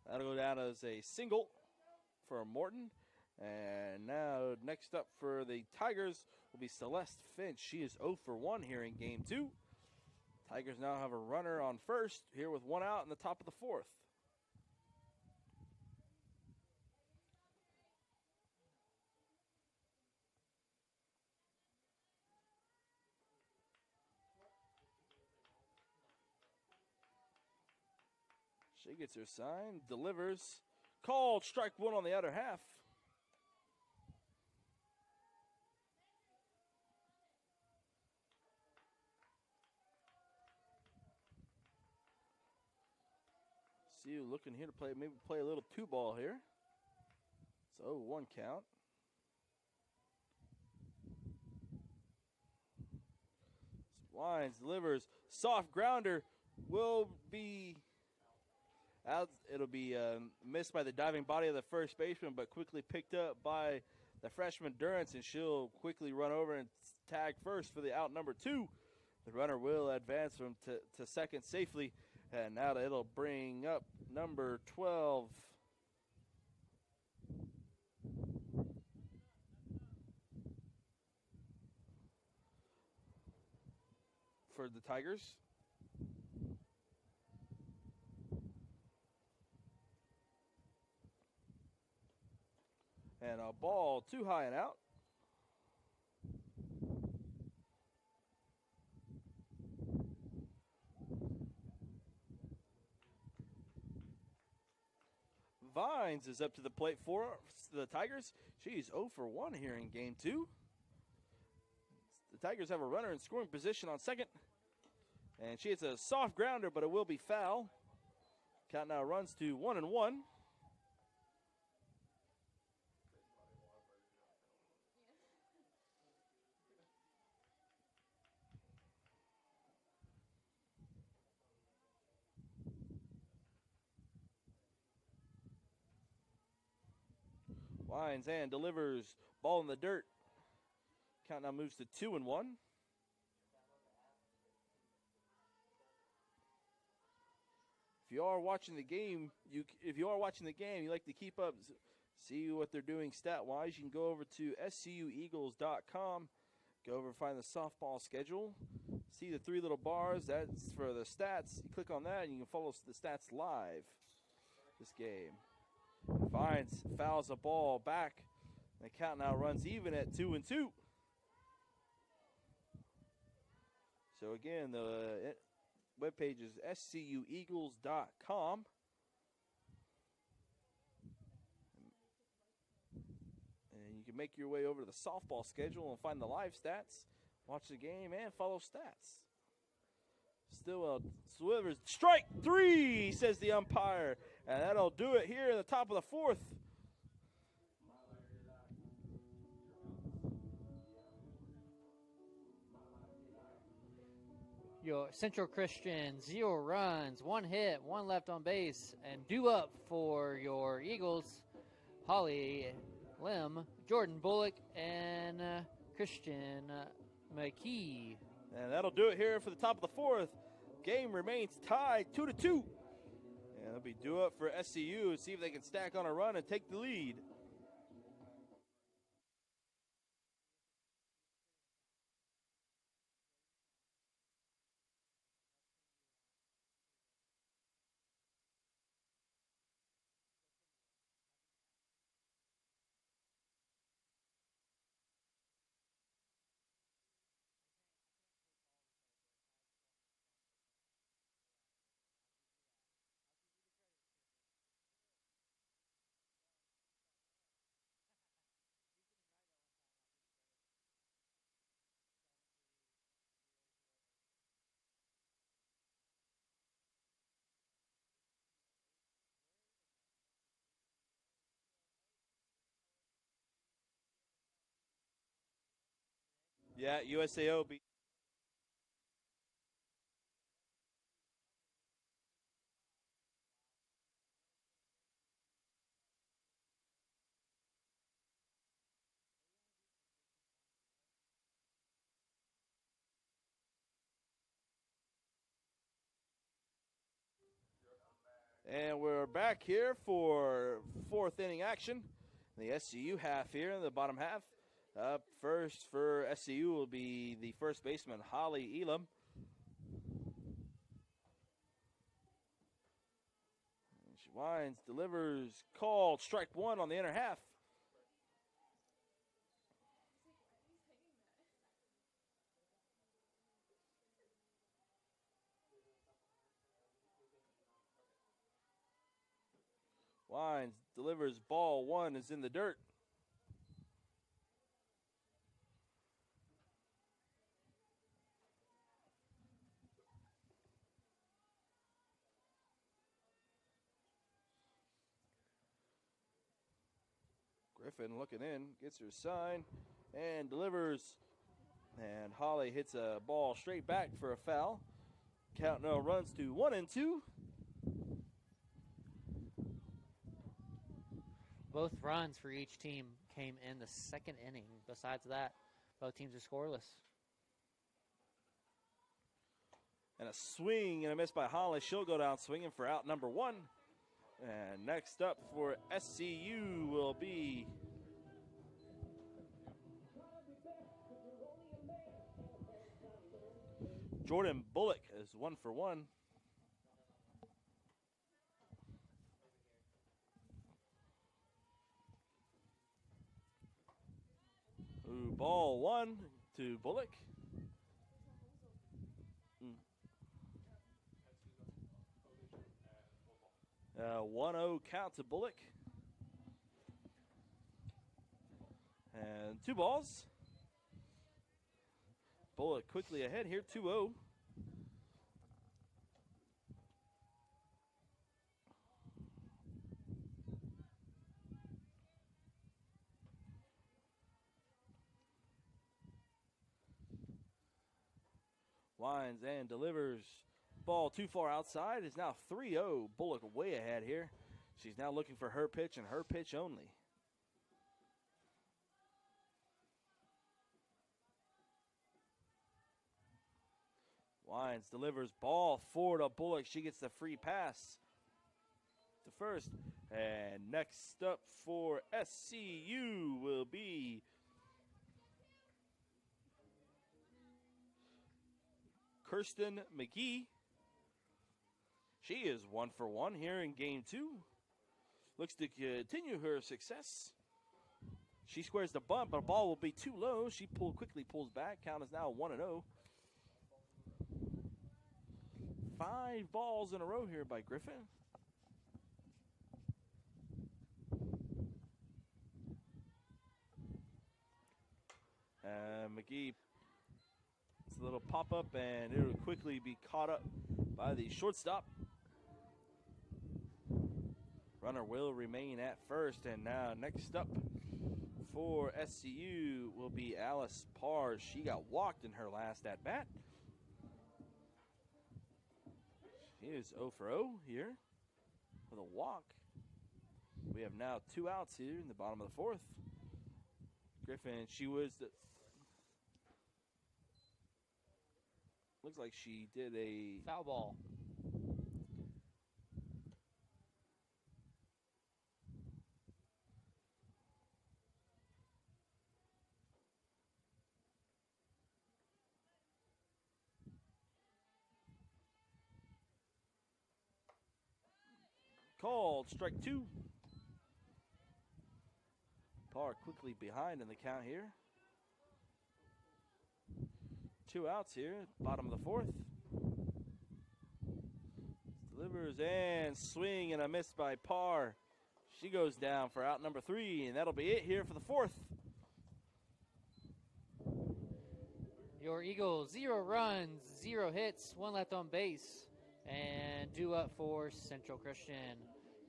That'll go down as a single for Morton. And now next up for the Tigers will be Celeste Finch. She is 0 for 1 here in Game 2. Tigers now have a runner on first here with 1 out in the top of the 4th. She gets her sign, delivers. Called strike 1 on the other half. SCU looking here to maybe play a little 2-ball here. So 1 count. Winds, delivers, soft grounder will be out. It'll be missed by the diving body of the first baseman, but quickly picked up by the freshman Durance, and she'll quickly run over and tag first for the out number 2. The runner will advance from to second safely. And now it'll bring up number 12. For the Tigers. And a ball too high and out. Vines is up to the plate for the Tigers. She's 0 for 1 here in game 2. The Tigers have a runner in scoring position on second. And she hits a soft grounder, but it will be foul. Count now runs to 1-1. Winds and delivers, ball in the dirt. Count now moves to 2-1. If you are watching the game, you like to keep up, see what they're doing stat-wise, you can go over to SCUeagles.com. Go over and find the softball schedule. See the 3 little bars. That's for the stats. You click on that, and you can follow the stats live this game. Vines fouls a ball back. The count now runs even at 2-2. So again, the webpage is SCUeagles.com. And you can make your way over to the softball schedule and find the live stats, watch the game, and follow stats. Stillwell slivers. Strike 3, says the umpire. And that'll do it here in the top of the 4th. Your Central Christian, 0 runs, 1 hit, 1 left on base. And due up for your Eagles, Holly Lim, Jordan Bullock, and Christian McKee. And that'll do it here for the top of the 4th. Game remains tied 2-2. And it'll be due up for SCU to see if they can stack on a run and take the lead. Yeah, USAO beat. And we're back here for 4th inning action. The SCU half here in the bottom half. Up first for SCU will be the first baseman, Holly Elam. She winds, delivers, called, strike 1 on the inner half. Winds, delivers, ball 1 is in the dirt. Griffin looking in, gets her sign, and delivers. And Holly hits a ball straight back for a foul. Count now runs to 1-2. Both runs for each team came in the 2nd inning. Besides that, both teams are scoreless. And a swing and a miss by Holly. She'll go down swinging for out number 1. And next up for SCU will be Jordan Bullock is 1 for 1. Ooh, ball 1 to Bullock. 1-0 count to Bullock. And 2 balls. Bullock quickly ahead here, 2-0. Winds and delivers. Ball too far outside is now 3-0. Bullock way ahead here. She's now looking for her pitch and her pitch only. Winds delivers ball 4 to Bullock. She gets the free pass to first. And next up for SCU will be Kirsten McGee. She is 1 for 1 here in game 2. Looks to continue her success. She squares the bunt, but the ball will be too low. She quickly pulls back. Count is now 1-0. 5 balls in a row here by Griffin. McGee, it's a little pop-up, and it will quickly be caught up by the shortstop. Runner will remain at first, and now next up for SCU will be Alice Parr. She got walked in her last at-bat. She is 0 for 0 here with a walk. We have now 2 outs here in the bottom of the 4th. Griffin, she was the... Looks like she did a... Foul ball. Called strike 2. Parr quickly behind in the count here. 2 outs here, bottom of the 4th. Delivers and swing and a miss by Parr. She goes down for out number 3, and that'll be it here for the 4th. Your Eagles, 0 runs, 0 hits, 1 left on base. And due up for Central Christian,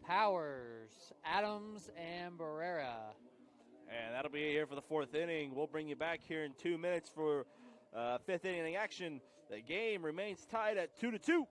Powers, Adams, and Barrera. And that'll be it here for the 4th inning. We'll bring you back here in 2 minutes for 5th inning action. The game remains tied at 2-2.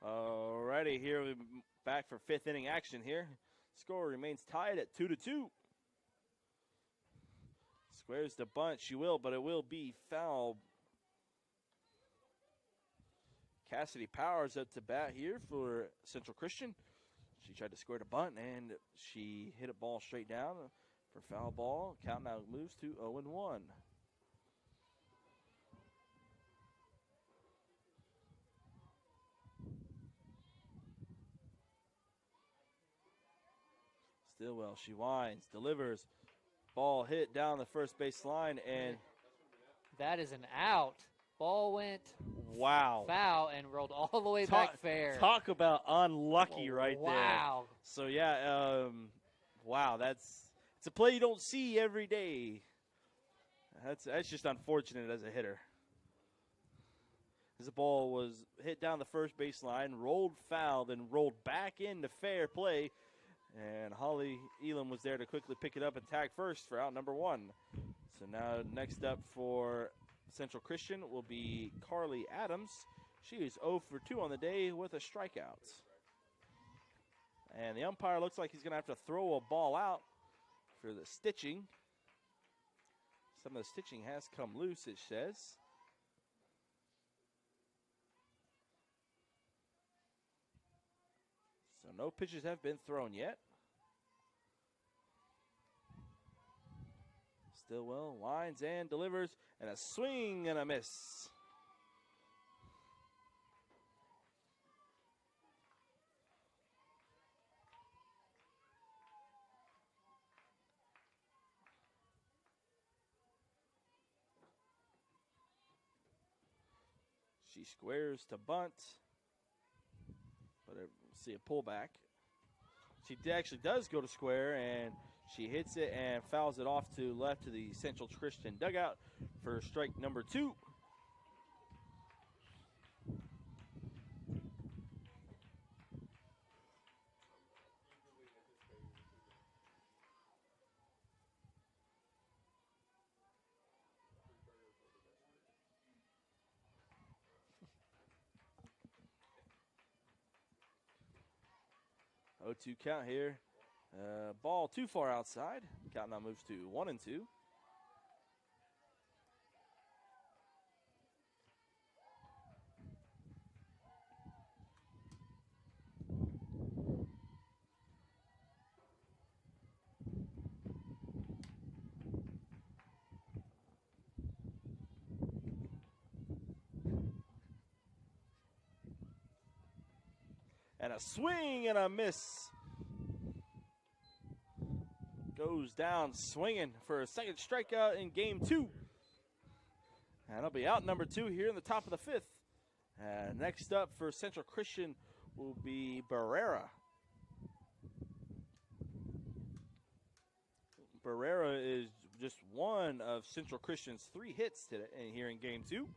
Alrighty, here we're back for fifth inning action here. Score remains tied at 2-2. Squares the bunt, she will, but it will be foul. Cassidy Powers up to bat here for Central Christian. She tried to square the bunt, and she hit a ball straight down for foul ball. Count now moves to 0-1. Stillwell, she winds, delivers. Ball hit down the first base line, and that is an out. Ball went wow foul and rolled all the way back fair. Talk about unlucky right there. Wow. So yeah, wow, it's a play you don't see every day. That's just unfortunate as a hitter. As the ball was hit down the first base line, rolled foul, then rolled back into fair play. And Holly Elam was there to quickly pick it up and tag first for out number 1. So now next up for Central Christian will be Carly Adams. She is 0 for 2 on the day with a strikeout. And the umpire looks like he's going to have to throw a ball out for the stitching. Some of the stitching has come loose, it says. So no pitches have been thrown yet. Stillwell winds and delivers, and a swing and a miss. She squares to bunt, but see a pullback. She actually does go to square, and she hits it and fouls it off to left to the Central Christian dugout for strike number 2. Oh, 2 count here. Ball too far outside. Count now moves to 1-2. And a swing and a miss. Goes down swinging for a second strikeout in game 2. And it'll be out number 2 here in the top of the 5th. Next up for Central Christian will be Barrera. Barrera is just one of Central Christian's 3 hits today here in game 2.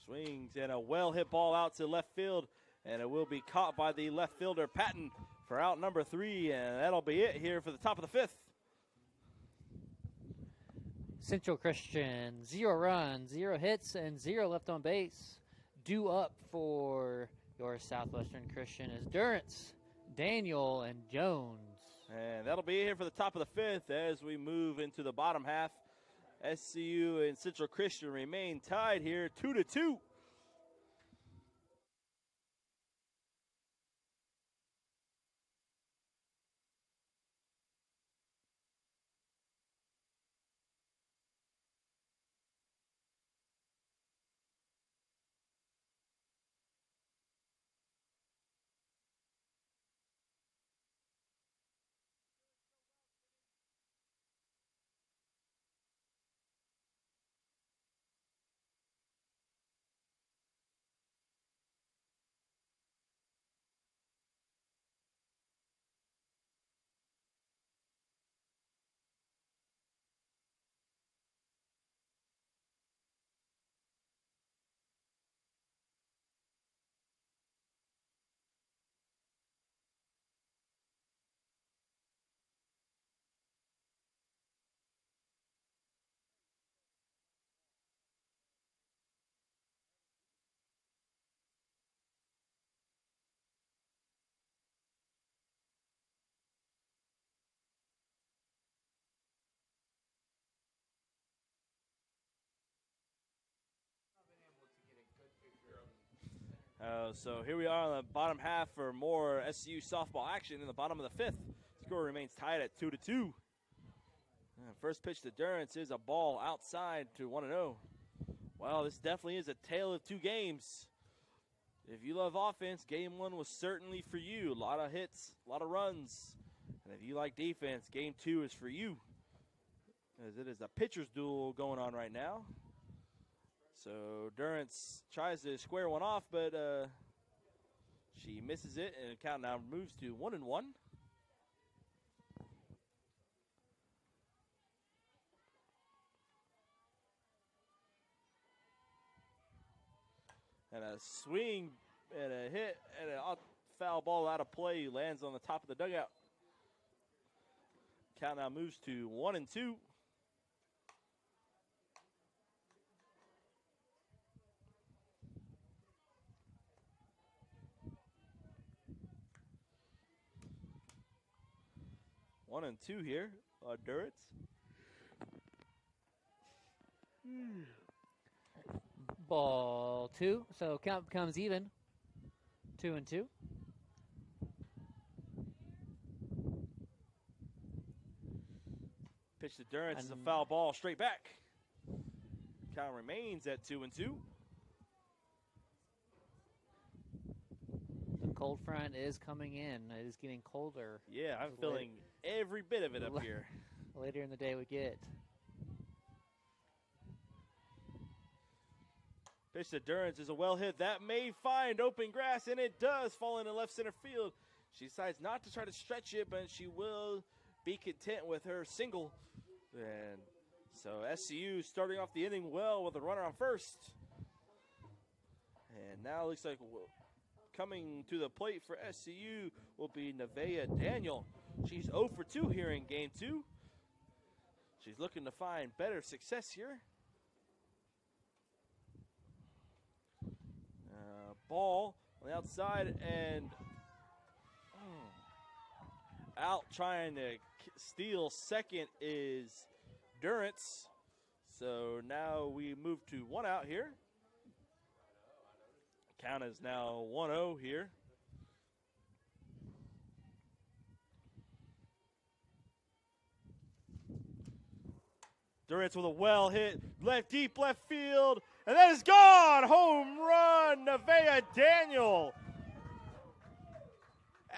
Swings and a well-hit ball out to left field, and it will be caught by the left fielder, Patton, for out number 3, and that'll be it here for the top of the 5th. Central Christian, 0 runs, 0 hits, and 0 left on base. Due up for your Southwestern Christian is Durrance, Daniel, and Jones. And that'll be it here for the top of the 5th as we move into the bottom half. SCU and Central Christian remain tied here, 2-2. So here we are on the bottom half for more SCU softball action in the bottom of the 5th. Score remains tied at 2-2. First pitch to Durance is a ball outside to 1-0. Well, this definitely is a tale of two games. If you love offense, game 1 was certainly for you. A lot of hits, a lot of runs. And if you like defense, game 2 is for you, as it is a pitcher's duel going on right now. So Durance tries to square one off, but she misses it, and the count now moves to 1-1. And a swing and a hit and a foul ball out of play lands on the top of the dugout. Count now moves to 1-2. One and two here on Durance. Ball 2, so count becomes even. 2-2. Pitch to Durance is a foul ball straight back. Count remains at 2-2. The cold front is coming in. It is getting colder. Yeah, I'm feeling every bit of it up here. Later in the day we get. Pitch to Durance is a well hit. That may find open grass, and it does fall into left center field. She decides not to try to stretch it, but she will be content with her single. And so SCU starting off the inning well with a runner on first. And now it looks like coming to the plate for SCU will be Nevaeh Daniel. She's 0 for 2 here in game 2. She's looking to find better success here. Ball on the outside and out trying to steal second is Durance. So now we move to one out here. Count is now 1-0 here. Durance with a well hit, deep left field, and that is gone! Home run, Nevaeh Daniel.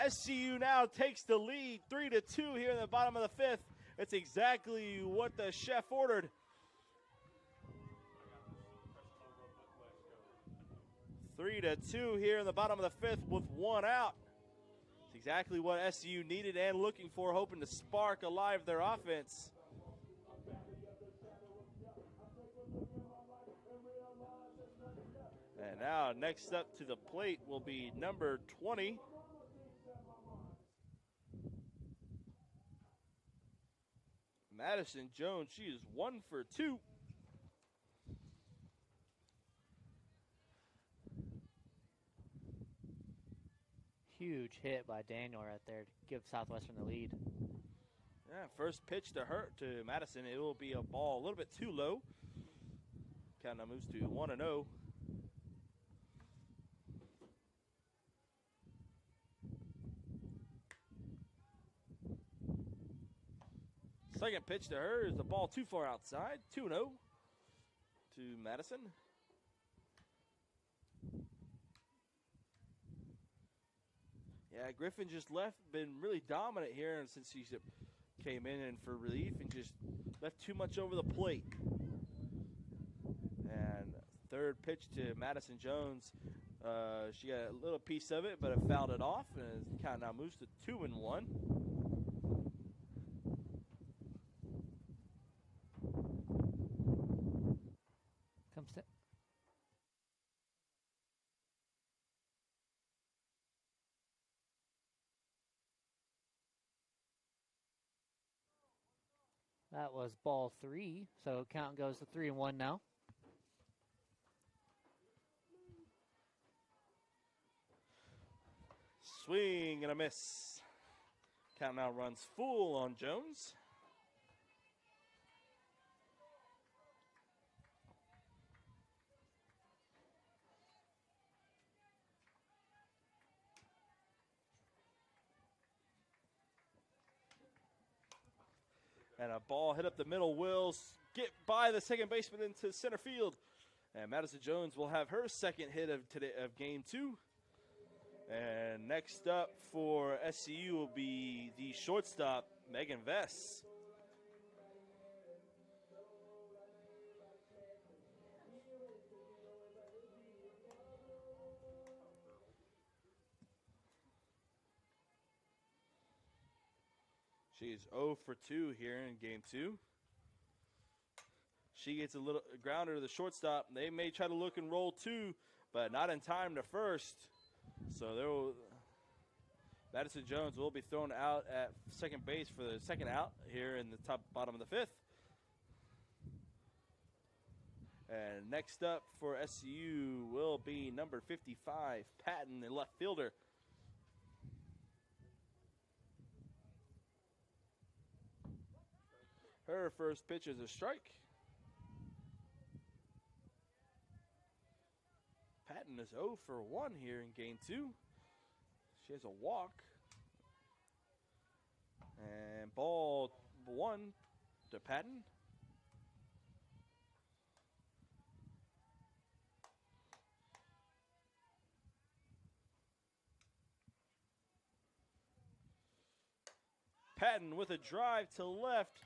SCU now takes the lead, 3-2 here in the bottom of the 5th. It's exactly what the chef ordered. 3-2 here in the bottom of the 5th with one out. It's exactly what SCU needed and looking for, hoping to spark alive their offense. And now next up to the plate will be number 20. Madison Jones. She is 1 for 2. Huge hit by Daniel right there to give Southwestern the lead. Yeah, first pitch to Madison. It will be a ball a little bit too low. Count now moves to 1-0. Second pitch to her is the ball too far outside. 2-0 to Madison. Yeah, Griffin just been really dominant here since she came in and for relief and just left too much over the plate. And third pitch to Madison Jones. She got a little piece of it, but it fouled it off, and it kind of now moves to 2-1. That was ball 3, so count goes to 3-1 now. Swing and a miss. Count now runs full on Jones. And a ball hit up the middle will get by the second baseman into center field. And Madison Jones will have her second hit of game 2. And next up for SCU will be the shortstop, Megan Vess. She is 0 for 2 here in game 2. She gets a little grounder to the shortstop. They may try to look and roll 2, but not in time to first. So Madison Jones will be thrown out at second base for the second out here in the bottom of the 5th. And next up for SCU will be number 55, Patton, the left fielder. Her first pitch is a strike. Patton is 0 for 1 here in game 2. She has a walk. And ball 1 to Patton. Patton with a drive to left,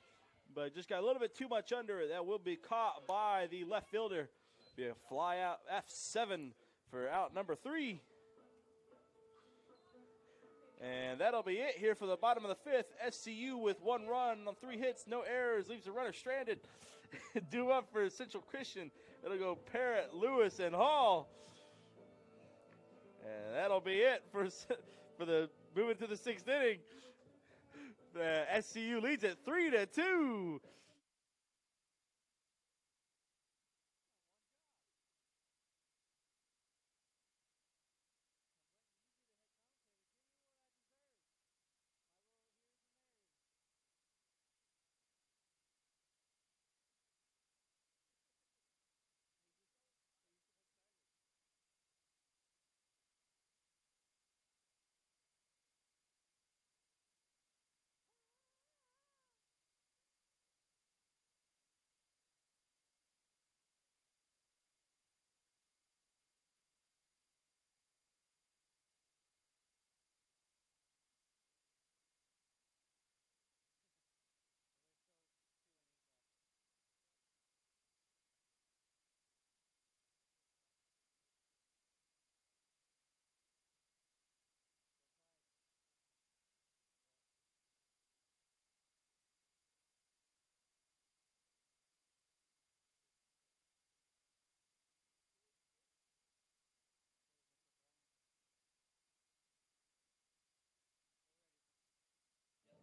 but just got a little bit too much under it. That will be caught by the left fielder. Be a fly out, F7 for out number 3. And that'll be it here for the bottom of the 5th. SCU with 1 run on 3 hits, no errors, leaves the runner stranded. Due up for Central Christian. It'll go Parrott, Lewis, and Hall. And that'll be it for the moving to the 6th inning. The SCU leads it 3-2.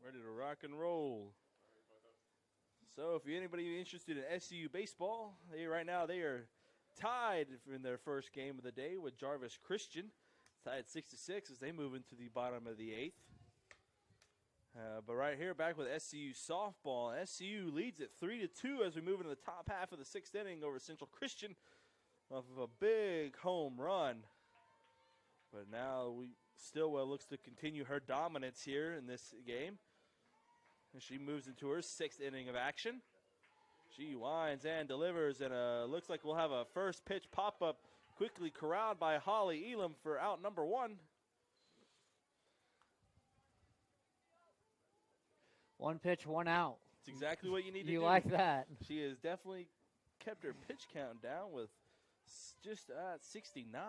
Ready to rock and roll. So if you're anybody interested in SCU baseball, right now they are tied in their first game of the day with Jarvis Christian. Tied 6-6 as they move into the bottom of the 8th. But right here, back with SCU softball. SCU leads it 3-2 as we move into the top half of the 6th inning over Central Christian off of a big home run. But now Stillwell looks to continue her dominance here in this game. And she moves into her 6th inning of action. She winds and delivers, and looks like we'll have a first pitch pop-up quickly corralled by Holly Elam for out number 1. 1 pitch, 1 out. It's exactly what you need to do. You like that. She has definitely kept her pitch count down with just 69.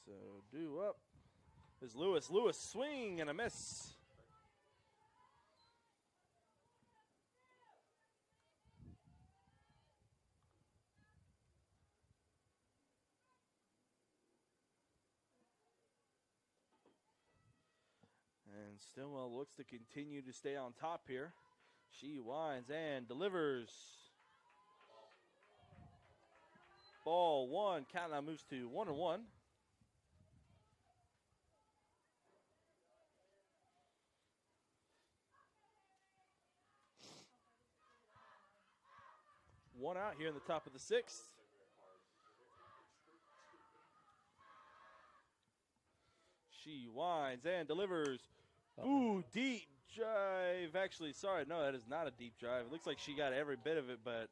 So due up is Lewis. Lewis swing and a miss. And Stillwell looks to continue to stay on top here. She winds and delivers. Ball 1. Count now moves to 1-1. 1 out here in the top of the 6th. She winds and delivers. Ooh, deep drive. Actually, sorry, no, that is not a deep drive. It looks like she got every bit of it, but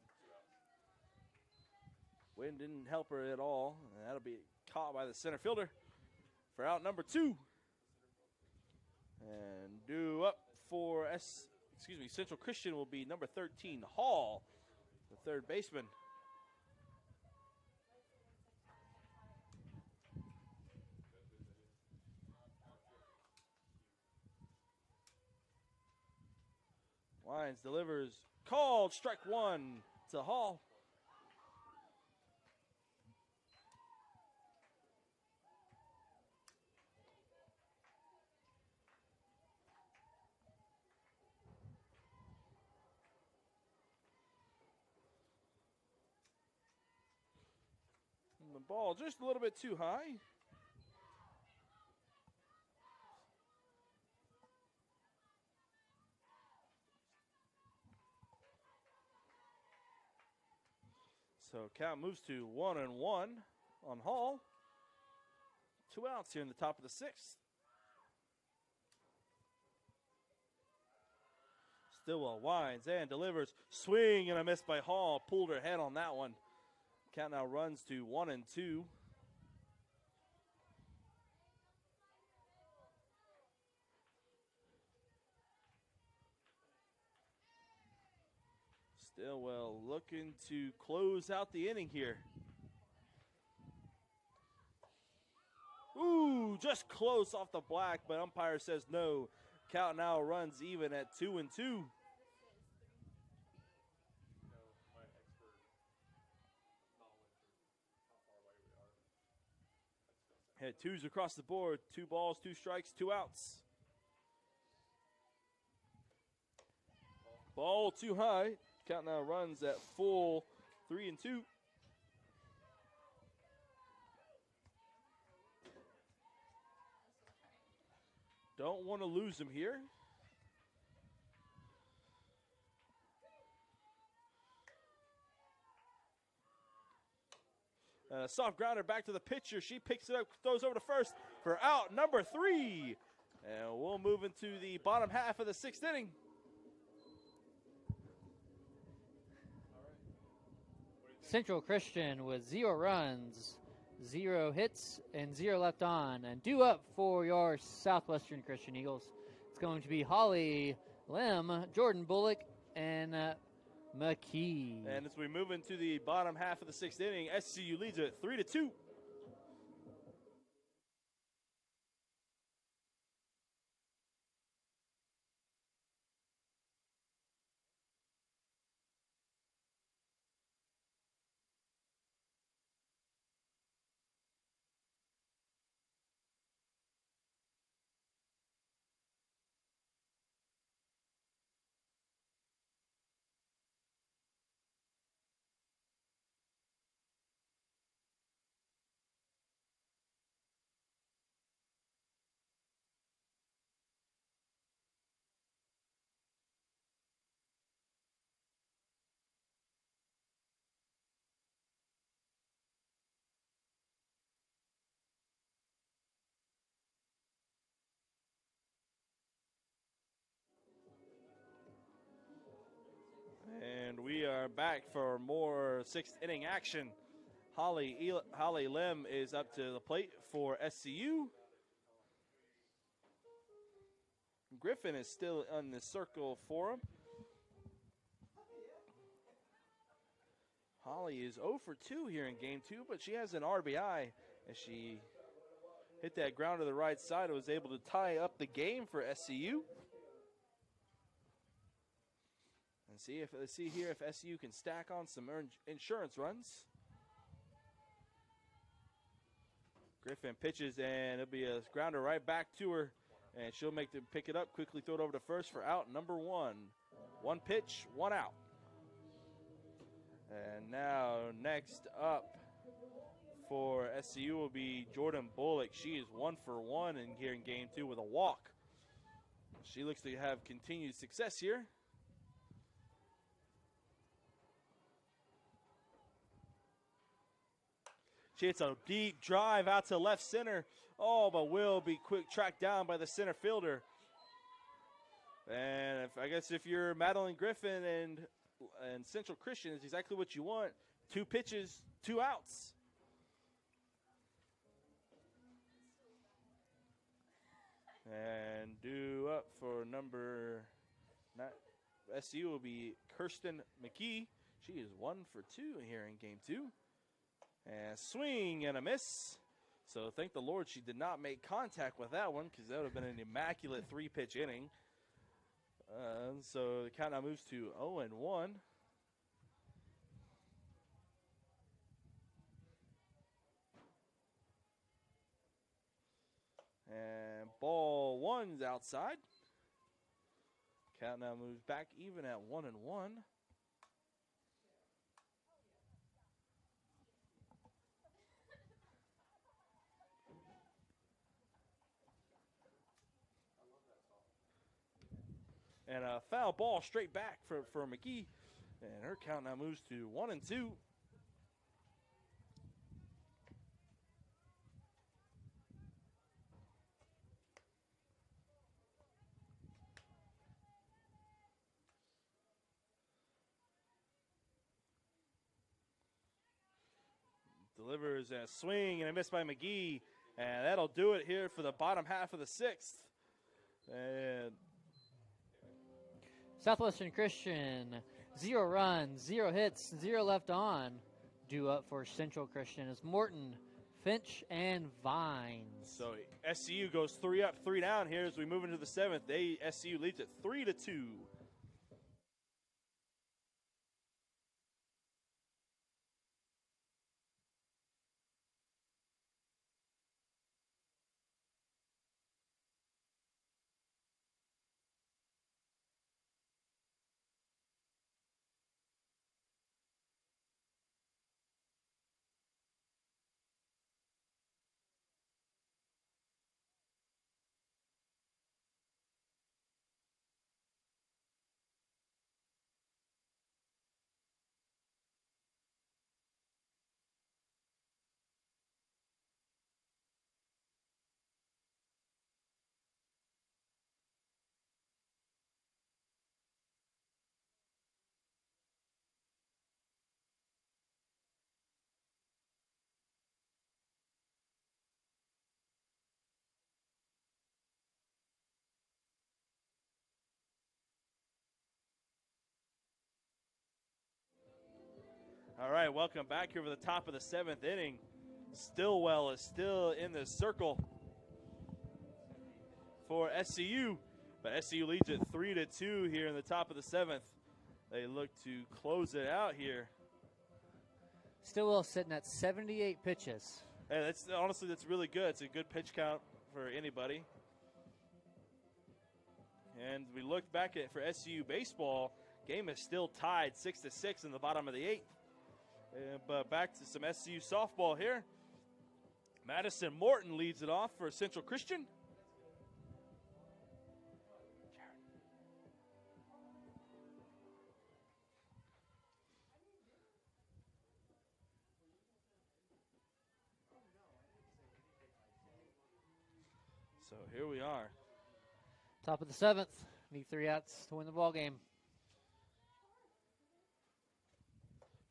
wind didn't help her at all. And that'll be caught by the center fielder for out number 2. And due up for Central Christian will be number 13, Hall, the third baseman. Wines delivers, called, strike 1 to Hall. And the ball just a little bit too high. So count moves to 1-1 on Hall. 2 outs here in the top of the 6th. Stillwell winds and delivers. Swing and a miss by Hall. Pulled her head on that one. Count now runs to 1-2. Stillwell looking to close out the inning here. Ooh, just close off the black, but umpire says no. Count now runs even at 2-2. Had 2s across the board. 2 balls, 2 strikes, 2 outs. Ball too high. Count now runs at full 3-2. Don't want to lose him here. Soft grounder back to the pitcher. She picks it up, throws over to first for out number 3. And we'll move into the bottom half of the 6th inning. Central Christian with 0 runs, 0 hits, and 0 left on. And due up for your Southwestern Christian Eagles, it's going to be Holly Lim, Jordan Bullock, and McKee. And as we move into the bottom half of the 6th inning, SCU leads it 3-2. And we are back for more 6th inning action. Holly Lim is up to the plate for SCU. Griffin is still on the circle for him. Holly is 0 for 2 here in game 2, but she has an RBI as she hit that ground to the right side and was able to tie up the game for SCU. And let's see here if SCU can stack on some insurance runs. Griffin pitches, and it'll be a grounder right back to her, and she'll pick it up, quickly throw it over to first for out number 1. 1 pitch, 1 out. And now next up for SCU will be Jordan Bullock. She is 1 for 1 here in game 2 with a walk. She looks to have continued success here. She hits a deep drive out to left center. Oh, but will be quick tracked down by the center fielder. And I guess if you're Madeline Griffin and Central Christian, it's exactly what you want. 2 pitches, 2 outs. And due up for number 9, SCU will be Kirsten McKee. She is 1 for 2 here in game 2. And swing and a miss. So thank the Lord she did not make contact with that one, because that would have been an immaculate 3-pitch inning. So the count now moves to 0-1. And ball 1's outside. Count now moves back even at 1-1. And a foul ball straight back for McGee. And her count now moves to 1-2. Delivers a swing and a miss by McGee. And that'll do it here for the bottom half of the 6th. And Southwestern Christian, 0 runs, 0 hits, 0 left on. Due up for Central Christian is Morton, Finch, and Vines. So SCU goes 3 up, 3 down here as we move into the 7th. SCU leads it 3-2. All right, welcome back here for the top of the 7th inning. Stillwell is still in the circle for SCU, but SCU leads it 3-2 here in the top of the 7th. They look to close it out here. Stillwell sitting at 78 pitches. Hey, that's really good. It's a good pitch count for anybody. And we look back at for SCU baseball, game is still tied 6-6 in the bottom of the 8th. But back to some SCU softball here. Madison Morton leads it off for Central Christian. So here we are. Top of the 7th. Need 3 outs to win the ball game.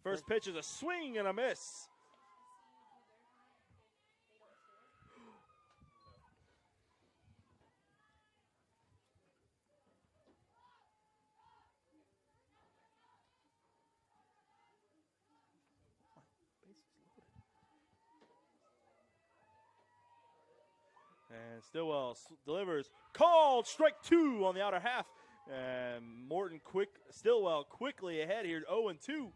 First pitch is a swing and a miss. And Stillwell delivers. Called strike 2 on the outer half. And Stillwell quickly ahead here, 0-2.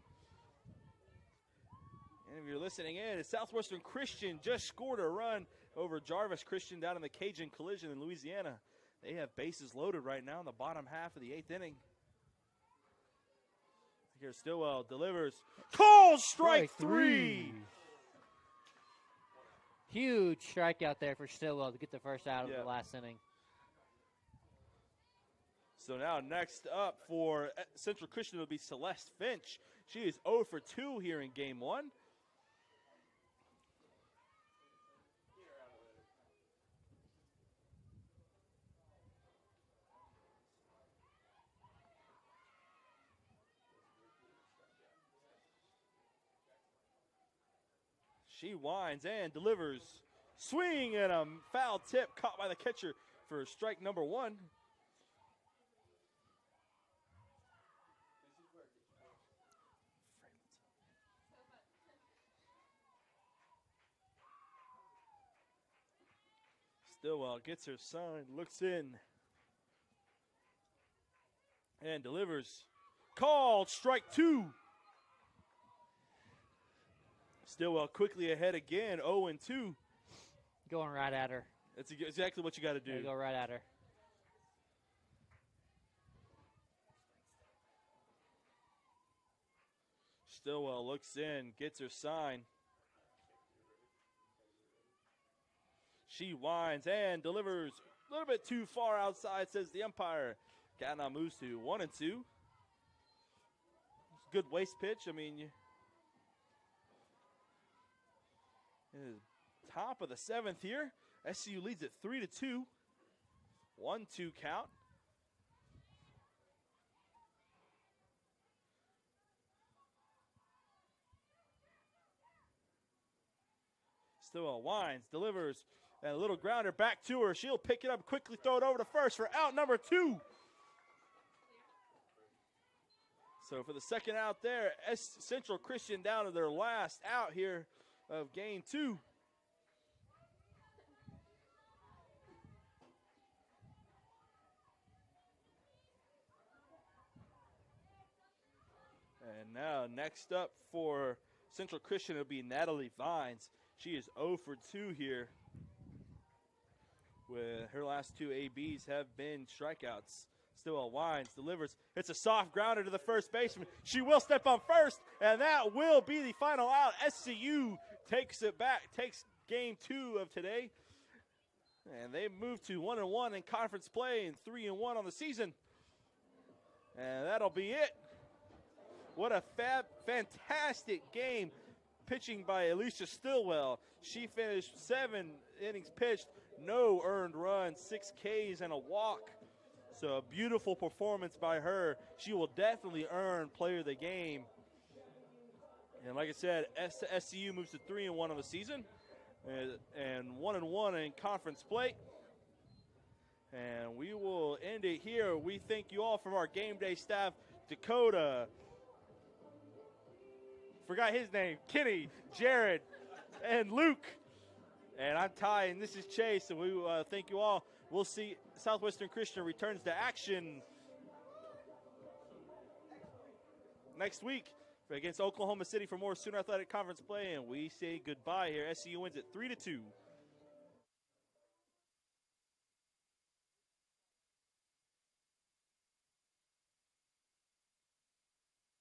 And if you're listening in, Southwestern Christian just scored a run over Jarvis Christian down in the Cajun Collision in Louisiana. They have bases loaded right now in the bottom half of the 8th inning. Here Stillwell delivers. Called strike 3. Huge strikeout there for Stillwell to get the first out of the last inning. So now next up for Central Christian will be Celeste Finch. She is 0 for 2 here in game 1. She winds and delivers. Swing and a foul tip caught by the catcher for strike number 1. Stillwell gets her sign, looks in, and delivers. Called strike 2. Stillwell quickly ahead again, 0-2. Going right at her. That's exactly what you got to do. You go right at her. Stillwell looks in, gets her sign. She winds and delivers a little bit too far outside, says the umpire. Count now moves to 1-2. Good waist pitch. I mean, top of the 7th here. SCU leads it 3-2. 1-2 count. Stillwell winds, delivers, and a little grounder back to her. She'll pick it up, quickly throw it over to first for out number 2. So for the second out there, Central Christian down to their last out here of game 2. And now next up for Central Christian will be Natalie Vines. She is 0 for 2 here. With her last 2 ABs have been strikeouts. Stillwell winds, delivers. It's a soft grounder to the first baseman. She will step on first, and that will be the final out. SCU takes it back, takes game 2 of today. And they move to 1-1 in conference play and 3-1 on the season. And that'll be it. What a fantastic game pitching by Alicia Stillwell. She finished 7 innings pitched, no earned runs, 6 Ks and a walk. So a beautiful performance by her. She will definitely earn player of the game. And like I said, SCU moves to 3-1 on the season and 1-1 in conference play. And we will end it here. We thank you all from our game day staff, Dakota, forgot his name, Kenny, Jared, and Luke. And I'm Ty, and this is Chase, and we thank you all. We'll see Southwestern Christian returns to action next week against Oklahoma City for more Sooner Athletic Conference play, and we say goodbye here. SCU wins it 3-2.